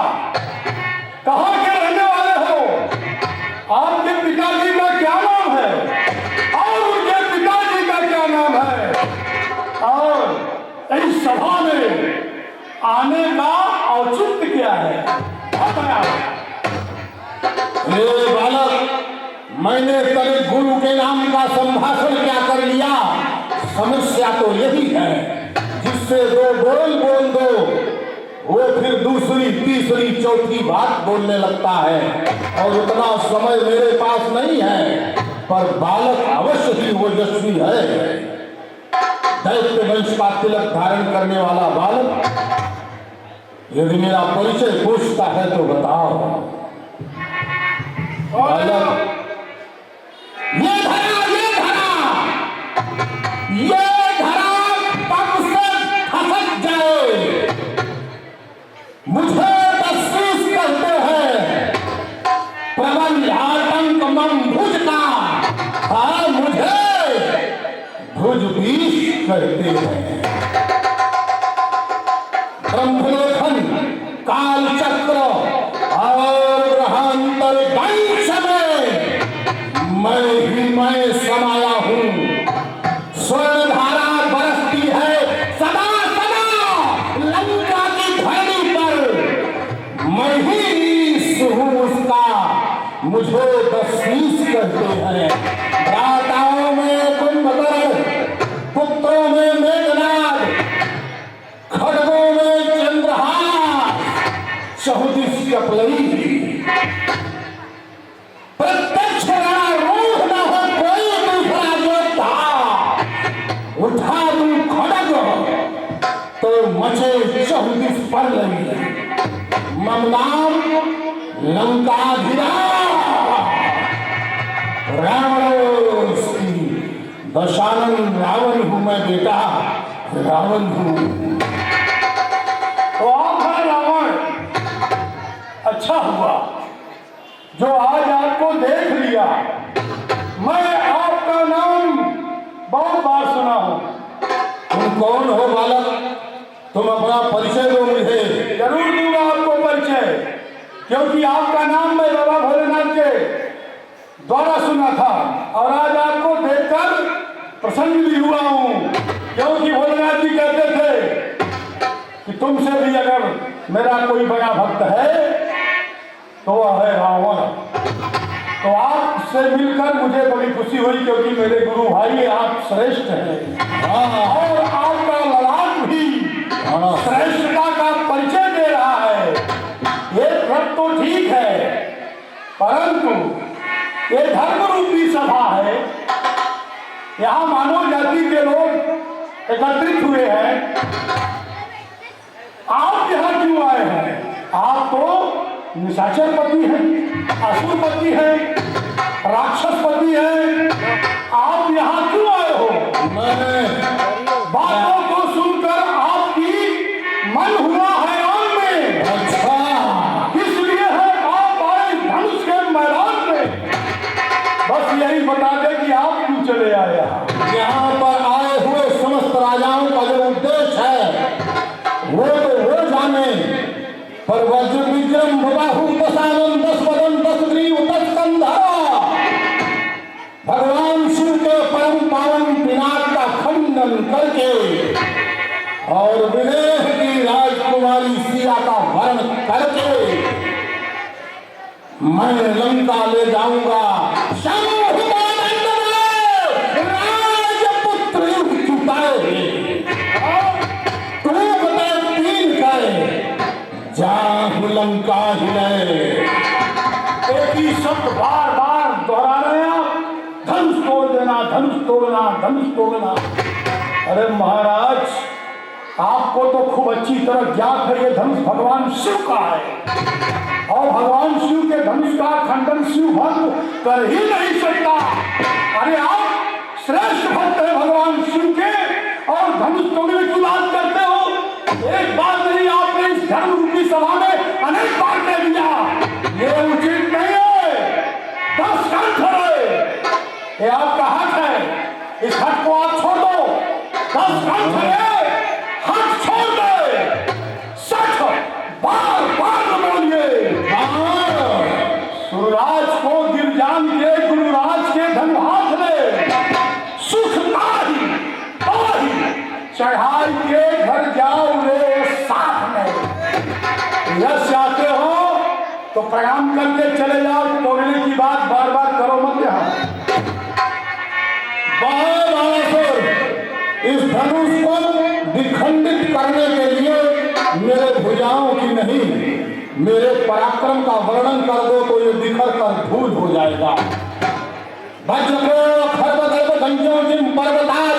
Speaker 9: कहाँ के रहने वाले हो? आपके पिताजी का क्या नाम है और उनके पिताजी का क्या नाम है? और इस सभा में आने का औचित्य क्या है?
Speaker 10: हे बालक, मैंने तेरे गुरु के नाम का संभाषण क्या कर लिया? समस्या तो यही है, जिससे दो बोल दो वो फिर दूसरी, तीसरी, चौथी बात बोलने लगता है, और उतना समय मेरे पास नहीं है। पर बालक अवश्य ही ओजस्वी है। दैत्य वंश का तिलक धारण करने वाला बालक, यदि मेरा परिचय पूछता है तो बताओ। बालक, ये धरा कब से खसक जाए, मुझे तस्वीर कहते हैं, प्रबल आतंक मम भुज का, हाँ मुझे भुज बीश कहते हैं। ब्रह्मलेखन, काल चक्र और ग्रहांतर वंश में मैं समाया हूँ। स्वर्ण धारा बरसती है सदा सदा लंका की धरती पर, मैं ही हूँ उसका, मुझे दशीष कहते हैं। भ्राताओं में कुंभकर्ण, पुत्रों में मेघनाद, खड्गों में चंद्रहास, चहुदिश कपलई, प्रत्यक्ष रूह न हो कोई दूसरा योद्धा, उठा तू खड़ग तो मचे चहुदिश पर लगी। मम नाम लंकाधिराज रावणोस्ति, दशानन रावण हूं मैं बेटा, रावण हूं।
Speaker 9: तो आप हैं रावण? अच्छा हुआ जो आज आपको देख लिया। मैं आपका नाम बहुत बार सुना हूं।
Speaker 10: तुम कौन हो बालक? तुम अपना परिचय दो मुझे।
Speaker 9: जरूर दूंगा आपको परिचय, क्योंकि आपका नाम मैं बाबा भोलेनाथ के द्वारा सुना था, और आज आपको देखकर प्रसन्न भी हुआ हूँ, क्योंकि भोलेनाथ जी कहते थे कि तुमसे भी अगर मेरा कोई बड़ा भक्त है तो वह है रावण। तो आपसे मिलकर मुझे बड़ी खुशी हुई, क्योंकि मेरे गुरु भाई आप श्रेष्ठ हैं और आपका ललाट भी श्रेष्ठता का परिचय दे रहा है। ये व्रत तो ठीक है, परंतु ये धर्म रूपी सभा है, यहाँ मानव जाति के लोग एकत्रित हुए हैं। आप यहाँ क्यों आए हैं? आप तो निशाचरपति हैं, असुरपति हैं, राक्षसपति हैं, आप यहाँ क्यों आए हो? बातों को सुनकर आपकी मन हुआ है आन में। अच्छा, इसलिए है आप आए धनुष के मैदान में। बस यही बता दे कि आप क्यों चले आए यहाँ पर आए हुए समस्त राजाओं का जो उद्देश्य है वो तो वो जाने, पर वज्र विक्रम बाहु दशानन दस वदन दस ग्रीव दस कंधा भगवान शिव के परम पावन पिनाक का खंडन करके और विदेह की राजकुमारी सिया का वर्ण करके मैं लंका ले जाऊंगा। राजपुत्र चुकाए जाहु लंका हिले। एक ही शब्द बार बार दोहरा रहे हैं आप, धनुष तोड़ देना, धनुष तोड़ना, धनुष तोड़ना। अरे महाराज, आपको तो खूब अच्छी तरह ज्ञात है ये धनुष भगवान शिव का है और भगवान शिव के धनुष का खंडन शिव भक्त कर ही नहीं सकता। अरे आप श्रेष्ठ भक्त है भगवान शिव के और धनुष तोड़ने की बात करते हो। एक बार नहीं, आपने इस धर्म रूपी सभा में अनेक बार कह दिया, ये उचित नहीं है। 10 कंठ है, ये आपका हक है, इस हक को आप छोड़ दो। 10 कंठ है, हक छोड़ दे। 60 बार बार बोलिए। सूर्यराज को गिरजान के गुरुराज के धन हाथ में सुखदाई चढ़ाई के घर जाओ रे साथ में। यश चाहते हो तो प्रणाम करके चले जाओ, तोड़ने की बात बार बार करो मत। यहाँ इस धनुष को विखंडित करने के लिए मेरे भुजाओं की नहीं, मेरे पराक्रम का वर्णन कर दो तो ये बिखर कर धूल हो जाएगा। वज्र को खरबदर्भ गंजों जिम पर्वताल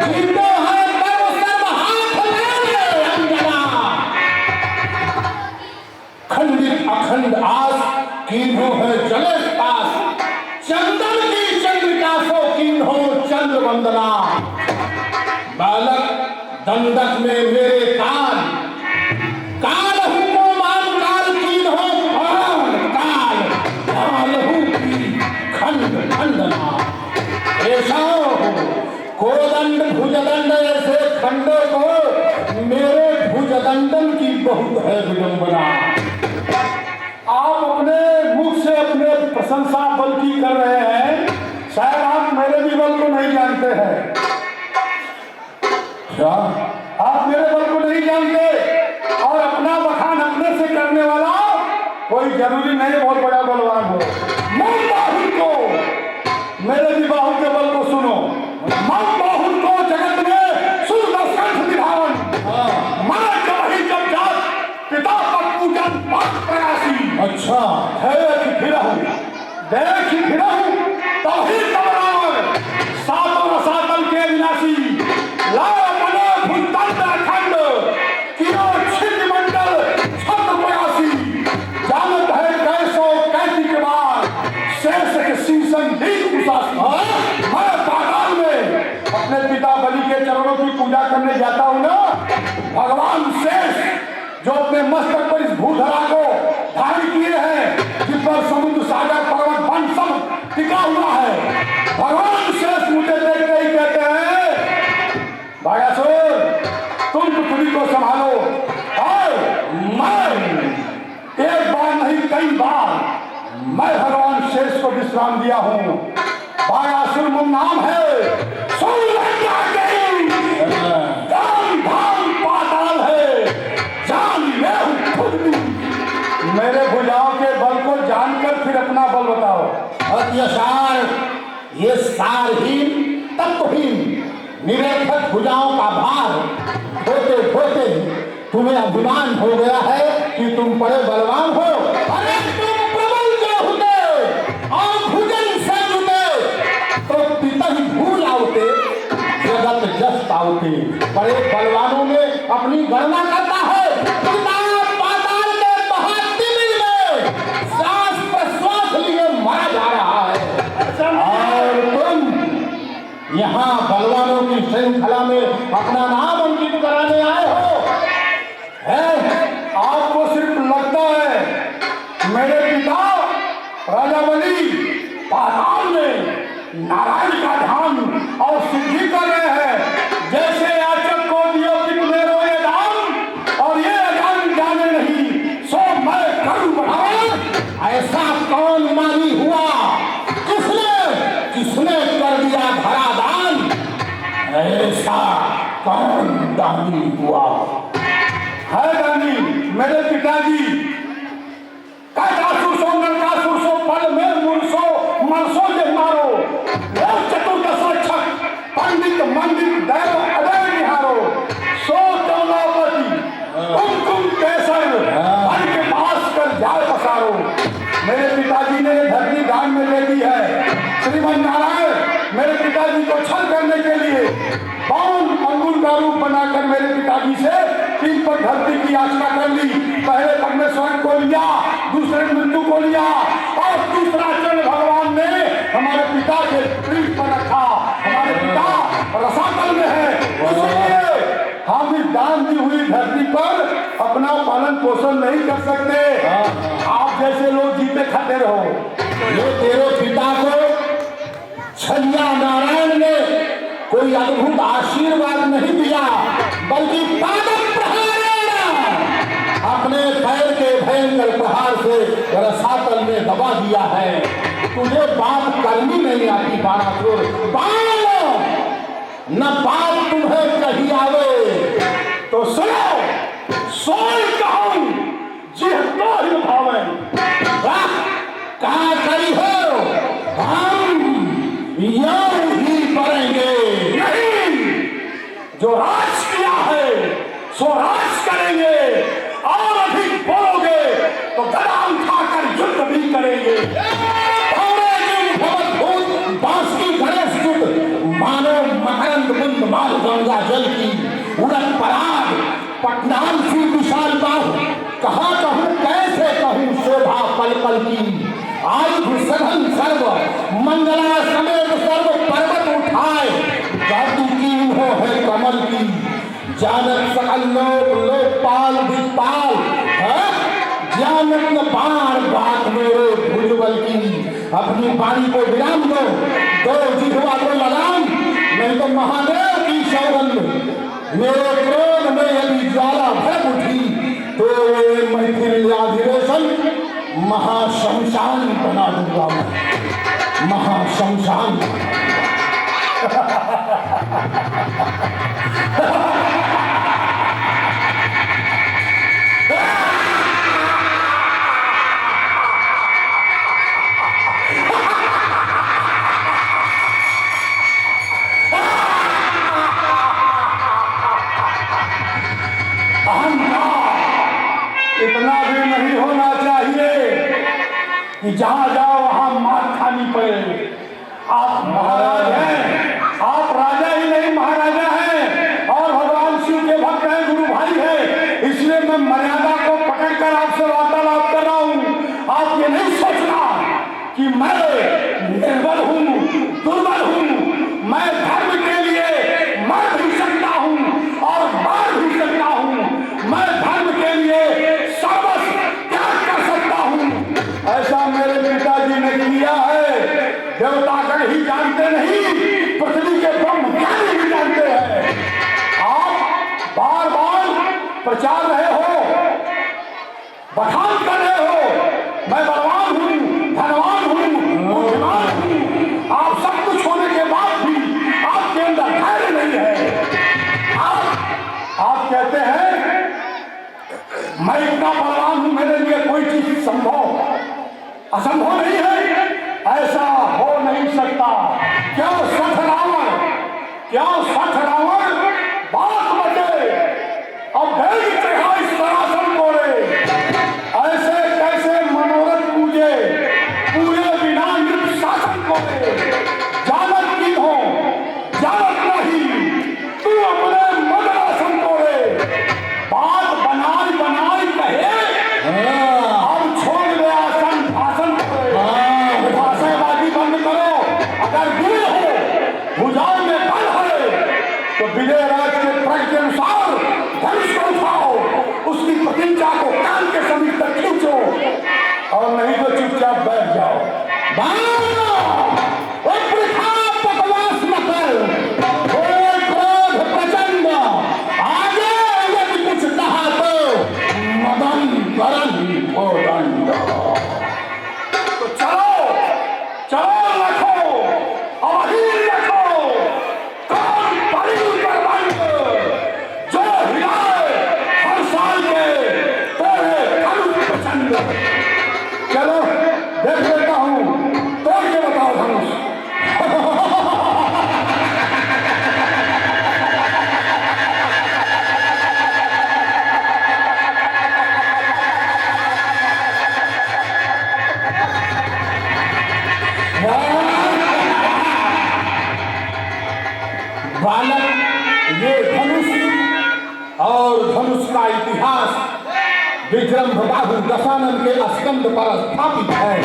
Speaker 9: जीतो है तब सब हाथ में अंजना। खंडित अखंड आस कीन्हो है जले पास, चंदन की चंद्रिका सो कीन्हो चंद्र वंदना। बालक दंडक में मेरे कान, काल हूँ को मान काल कीन्हो काल, काल हूँ की खंड खंडना। ऐसा कोदंड भुजदंड ऐसे खंडों को मेरे भुजदंडन की बहुत है विडंबना। आप अपने मुख से अपने प्रशंसा बल की कर रहे हैं, शायद आप मेरे भी बल को नहीं जानते हैं। क्या आप मेरे बल को नहीं जानते? और अपना बखान अपने से करने वाला कोई जरूरी नहीं बहुत बड़ा बलवान हो। मन बाहुल को, मेरे भी बाहु के बल को सुनो। मन बाहुल को जगत में सुदर्शन विधान, मैं जब ही जब जात पिता पर पूजन पाठ प्रयासी। अच्छा देख फिरा हूँ तभी तबरान सातों रसातल के विनाशी लाए अपने भूतंड अखंड कियो छिद मंडल छत्र प्रयासी। जानत है कैसो कैसी के बाद शेष के शीर्षन दीप कुशासी। मैं पाताल में अपने पिता बलि के चरणों की पूजा करने जाता हूँ ना, भगवान शेष जो अपने मस्तक पर इस भूधरा को धारण किए हैं, जिस पर समुद्र सागर पर्वत वन सब टिका हुआ है, भगवान शेष मुझे देखते ही कहते हैं भागासुर तुम पृथ्वी को संभालो। और मैं एक बार नहीं कई बार मैं भगवान शेष को विश्राम दिया हूँ। भागासुर नाम है, सुन ले क्या कही, काम धाम पाताल है, जान मैं हूं खुद भी। मेरे भुजाओं के बल को जानकर फिर अपना बल बताओ।
Speaker 10: अत्याचार, ये सारहीन तत्वहीन निरर्थक भुजाओं का भार ढोते ढोते तुम्हें अभिमान हो गया है कि तुम बड़े बलवान हो। अरे तुम प्रबल जो होते और भुजन से जुटे तो पिता ही भूल आवते, जगत जस पावते। बड़े बलवानों में अपनी गणना करता है, पिता पाताल के महातिमिर में सांस प्रश्वास लिए मारा जा रहा है और तुम यहाँ बलवानों की श्रृंखला में अपना नाम अंकित कराने आए हो।
Speaker 9: आपको सिर्फ लगता है मेरे पिता राजा बलि पाताल में नारायण का ध्यान और सिद्धि कर रहे हैं, जैसे याचक को दियो कि तुम्हें रोए दाम और ये अजान जाने नहीं सो मैं करूं बढ़ावा।
Speaker 10: ऐसा कौन मानी हुआ, किसने कर दिया धरा दान, ऐसा कौन दानी हुआ
Speaker 9: है दानी मेरे पिताजी। काकासुर सो नरकासुर सो पल में मुरसो मरसो जे मारो, लोक चतुर्दश रक्षक पंडित मंडित दैव अदय निहारो, सो कमलापति कुमकुम केसर मन के पास कर जाल पसारो। मेरे पिताजी ने धरती दान में ले दी है। श्रीमन नारायण मेरे पिताजी को छल करने के लिए बावन अंगुल का रूप बनाकर मेरे पिताजी से तीन पर धरती की याचना कर ली। पहले पग में स्वर्ग को लिया, दूसरे मृत्यु को लिया और तीसरा चरण भगवान ने हमारे पिता के पीठ पर रखा। हमारे पिता रसातल में है, इसलिए हम इस दान दी हुई धरती पर अपना पालन पोषण नहीं कर सकते। आप जैसे लोग जीते खाते रहो।
Speaker 10: ये तेरे पिता को छलिया नारायण ने कोई अद्भुत आशीर्वाद नहीं दिया, बल्कि पादप प्रहार अपने पैर के भयंकर प्रहार से रसातल में दबा दिया है। तुझे बात करनी नहीं आती बाणासुर, न बात तुम्हें कही आवे
Speaker 9: तो सुनो, सोई कहूं जिह तो ही भावे।
Speaker 10: कहा करी हो, हम यूं ही करेंगे
Speaker 9: नहीं, जो राज किया है सो राज करेंगे और अधिक बोलोगे तो गदा उठाकर युद्ध भी करेंगे।
Speaker 10: मानो मकरंद बुंद माल गंगा जल की उड़न पराग पटनाम सी विशाल बाहु, कहा कहूँ कैसे कहूँ शोभा पल पल की। आयुध सघन सर्व मंगला समेत सर्व पर्वत उठाए, जाति की हो है कमल की। जानक सकल लोक लोकपाल दिक्पाल, जानक न पार बात मेरे भुजबल की। अपनी वाणी को विराम दो जिह्वा को लगाम, नहीं तो महादेव की सौगंध। मेरे क्रोध में यदि ज्वाला भड़क उठी तो ये मैथिल अधिवेशन महाशमशान बना दूंगा मैं, महाशमशान।
Speaker 9: इतना भी नहीं होना चाहिए कि जहां जाओ वहां मार खानी पड़े। आप महाराज हैं, आप राजा ही नहीं महाराजा हैं और भगवान शिव के भक्त हैं, गुरु भाई हैं, इसलिए मैं मर्यादा को पकड़कर आपसे वार्तालाप कर रहा हूं। आप ये नहीं सोचना कि मैं निर्बल हूं, दुर्बल हूं। मैं धर्म के लिए मर भी सकता हूं और मार भी सकता हूं। मैं धर्म के लिए सर्वस्व त्याग कर सकता हूं। ऐसा मेरे मैं इतना बलवान हूं, मेरे लिए कोई चीज असंभव नहीं है। ऐसा हो नहीं सकता। क्यों सठ रावण बात बचे, अब भेज चढ़ा इस सरासन कोरे। ऐसे कैसे मनोरथ पूजे, पूरे बिना नृप शासन कोरे। जानत की हो जानत नहीं, तू अपने मदरासन कोरे। बात बनाई कहे, अब छोड़ दे आसन भाषण कोरे। भाषणबाजी बंद करो। अगर दिल हो भुजाओं में बल है तो विजय राज के प्रश्न के अनुसार धनुष को उठाओ, उसकी प्रतिज्ञा को कान के समीप तक खींचो, और नहीं तो चुपचाप बैठ जाओ। बकवास न कर, क्रोध प्रचंड, आगे यदि कुछ कहा तो मदन करन हो दंड। तो चलो रखो, अवहीन रखो, कौन पड़ी पर बंद, जो हिलाए हर साल के तेरे धनुष प्रचंड। चलो देख लेता हूं, तोड़ के बताओ धनुष। बालक, ये धनुष और धनुष का इतिहास विजृंभबाहु दशानन के स्कंद पर स्थापित है।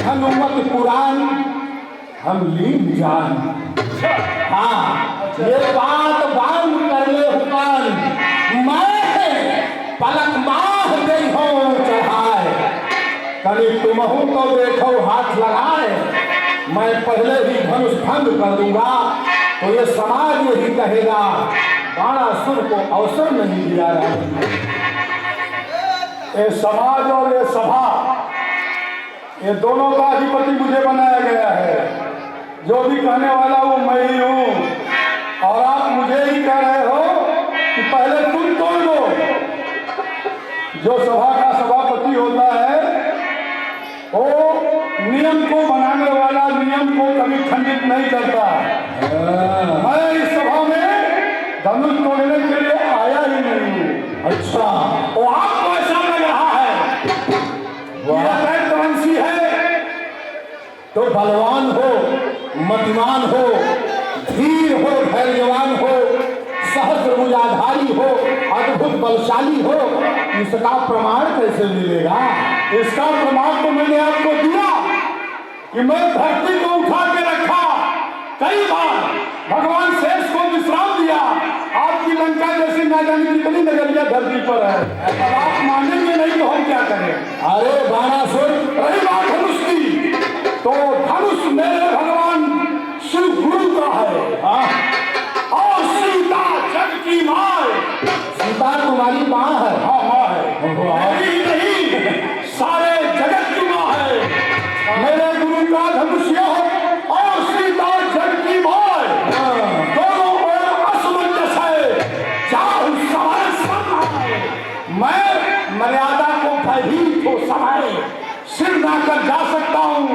Speaker 9: हनुमत पुराण हम लीन जान। हाँ, ये बात बांध कर ले हुकान, मैं पलक माह दे हो चढ़ाए। कभी तुमहू तो देखो हाथ लगाए, मैं पहले ही धनुष भंग कर दूंगा तो ये समाज यही कहेगा बाणासुर को अवसर नहीं दिया रहा। ये समाज और ये सभा, ये दोनों का अधिपति मुझे बनाया गया है। जो भी कहने वाला वो मैं ही हूं, और आप मुझे ही कह रहे हो कि पहले तुम तोड़ दो। जो सभा का सभापति होता है वो नियम को बनाने वाला नियम को कभी खंडित नहीं करता। मैं इस सभा में धनुष तोड़ने के लिए आया ही नहीं। अच्छा, वो आपको ऐसा लग रहा है वंशी है तो बलवान हो, मतिमान हो, धीर हो, धैर्यवान हो, सहस्रभुजाधारी हो, अद्भुत बलशाली हो, इसका प्रमाण कैसे मिलेगा? इसका प्रमाण तो मैंने आपको दिया कि मैं धरती को उठा के रखा, कई बार भगवान शेष को विश्राम दिया। आपकी लंका जैसी ना जाने कितनी नगरिया धरती पर है, अब आप मानेंगे नहीं तो हम क्या करें? अरे बाणासुर, रही बात धनुष की, तो धनुष मेरे भगवान शिव गुरु का है। हाँ? और सीता जग की माँ, सीता तुम्हारी माँ है? हाँ, माँ है। नहीं, सारे जगत की माँ है। मेरे गुरु का धनुष यह और सीता जग की माँ, दोनों ओर असमंजस है, चाहूं सवाल समाए। मैं मर्यादा को भयभीत हो समाए सिर ना कर जा सकता हूँ,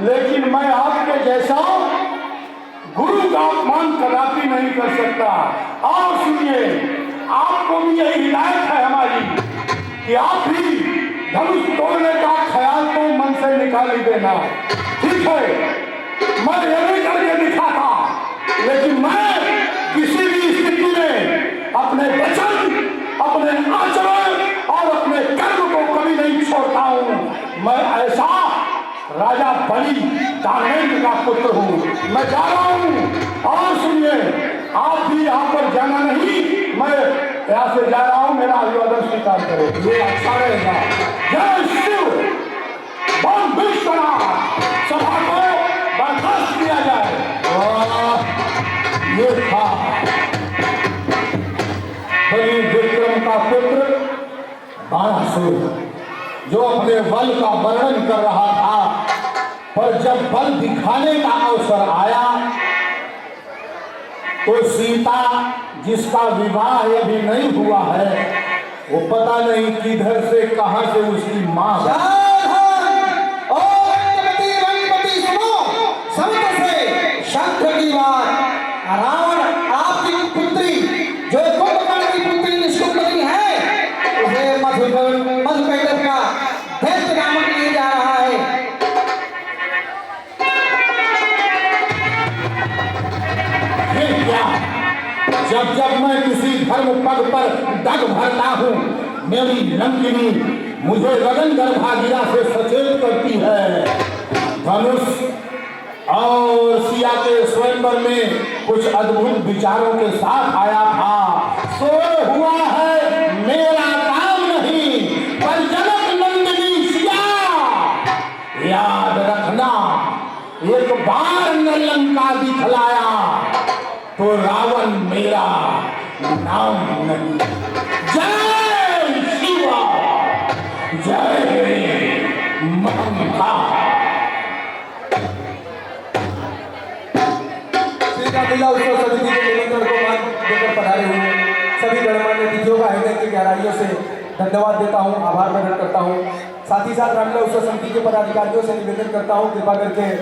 Speaker 9: लेकिन मैं आपके जैसा गुरु का अपमान कदापि नहीं कर सकता। और सुनिए, आपको भी यही हिदायत है हमारी कि आप भी धनुष तोड़ने का ख्याल तो मन से निकाल ही देना। ठीक है, मैं ये भी करके दिखाता, लेकिन मैं किसी भी स्थिति में अपने वचन, अपने आचरण और अपने कर्म को कभी नहीं छोड़ता हूँ। मैं ऐसा राजा बलि दानवेंद्र का पुत्र हूँ। मैं जा रहा हूँ, और सुनिए, आप भी यहाँ पर जाना नहीं, मैं यहाँ से जा रहा हूँ, मेरा अभिवादन स्वीकार करो, ये अच्छा रहेगा। जय शिव, बम विश्वनाथ, सभा को बर्खास्त किया जाए। ये था बलि विक्रम का पुत्र बाणासुर, जो अपने बल का वर्णन कर रहा था, पर जब बल दिखाने का अवसर आया तो सीता, जिसका विवाह अभी नहीं हुआ है,
Speaker 10: वो पता नहीं किधर से कहां से उसकी माँ
Speaker 2: रंगपति सुनो संत से शंख की बात। रावण आपकी पुत्री जो कुंभकर्ण की पुत्री निष्कुंभनी है उसे मधुकैटभ का दैत्य नामक लिए जा रहा है।
Speaker 10: ये क्या? जब जब मैं किसी धर्म पद पर डग भरता हूँ मेरी लंकिनी मुझे गगन गर्भागिरा से सचेत करती है। धनुष और सिया के स्वयंवर में कुछ अद्भुत विचारों के साथ आया था। सो हुआ है मेरा काम नहीं पर जनक नंदिनी सिया। याद रखना एक बार न लंका दिखलाया तो रावण मेरा नाम नहीं। जय शिवा जय मंगा।
Speaker 11: जिला उत्सव समिति के निमंत्रण को मान देकर पधारे हुए सभी गणमान्य अतिथियों का हृदय की गहराइयों से धन्यवाद देता हूं, आभार प्रकट करता हूं। साथ ही साथ रामलीला उत्सव समिति के पदाधिकारियों से निवेदन करता हूं कृपा करके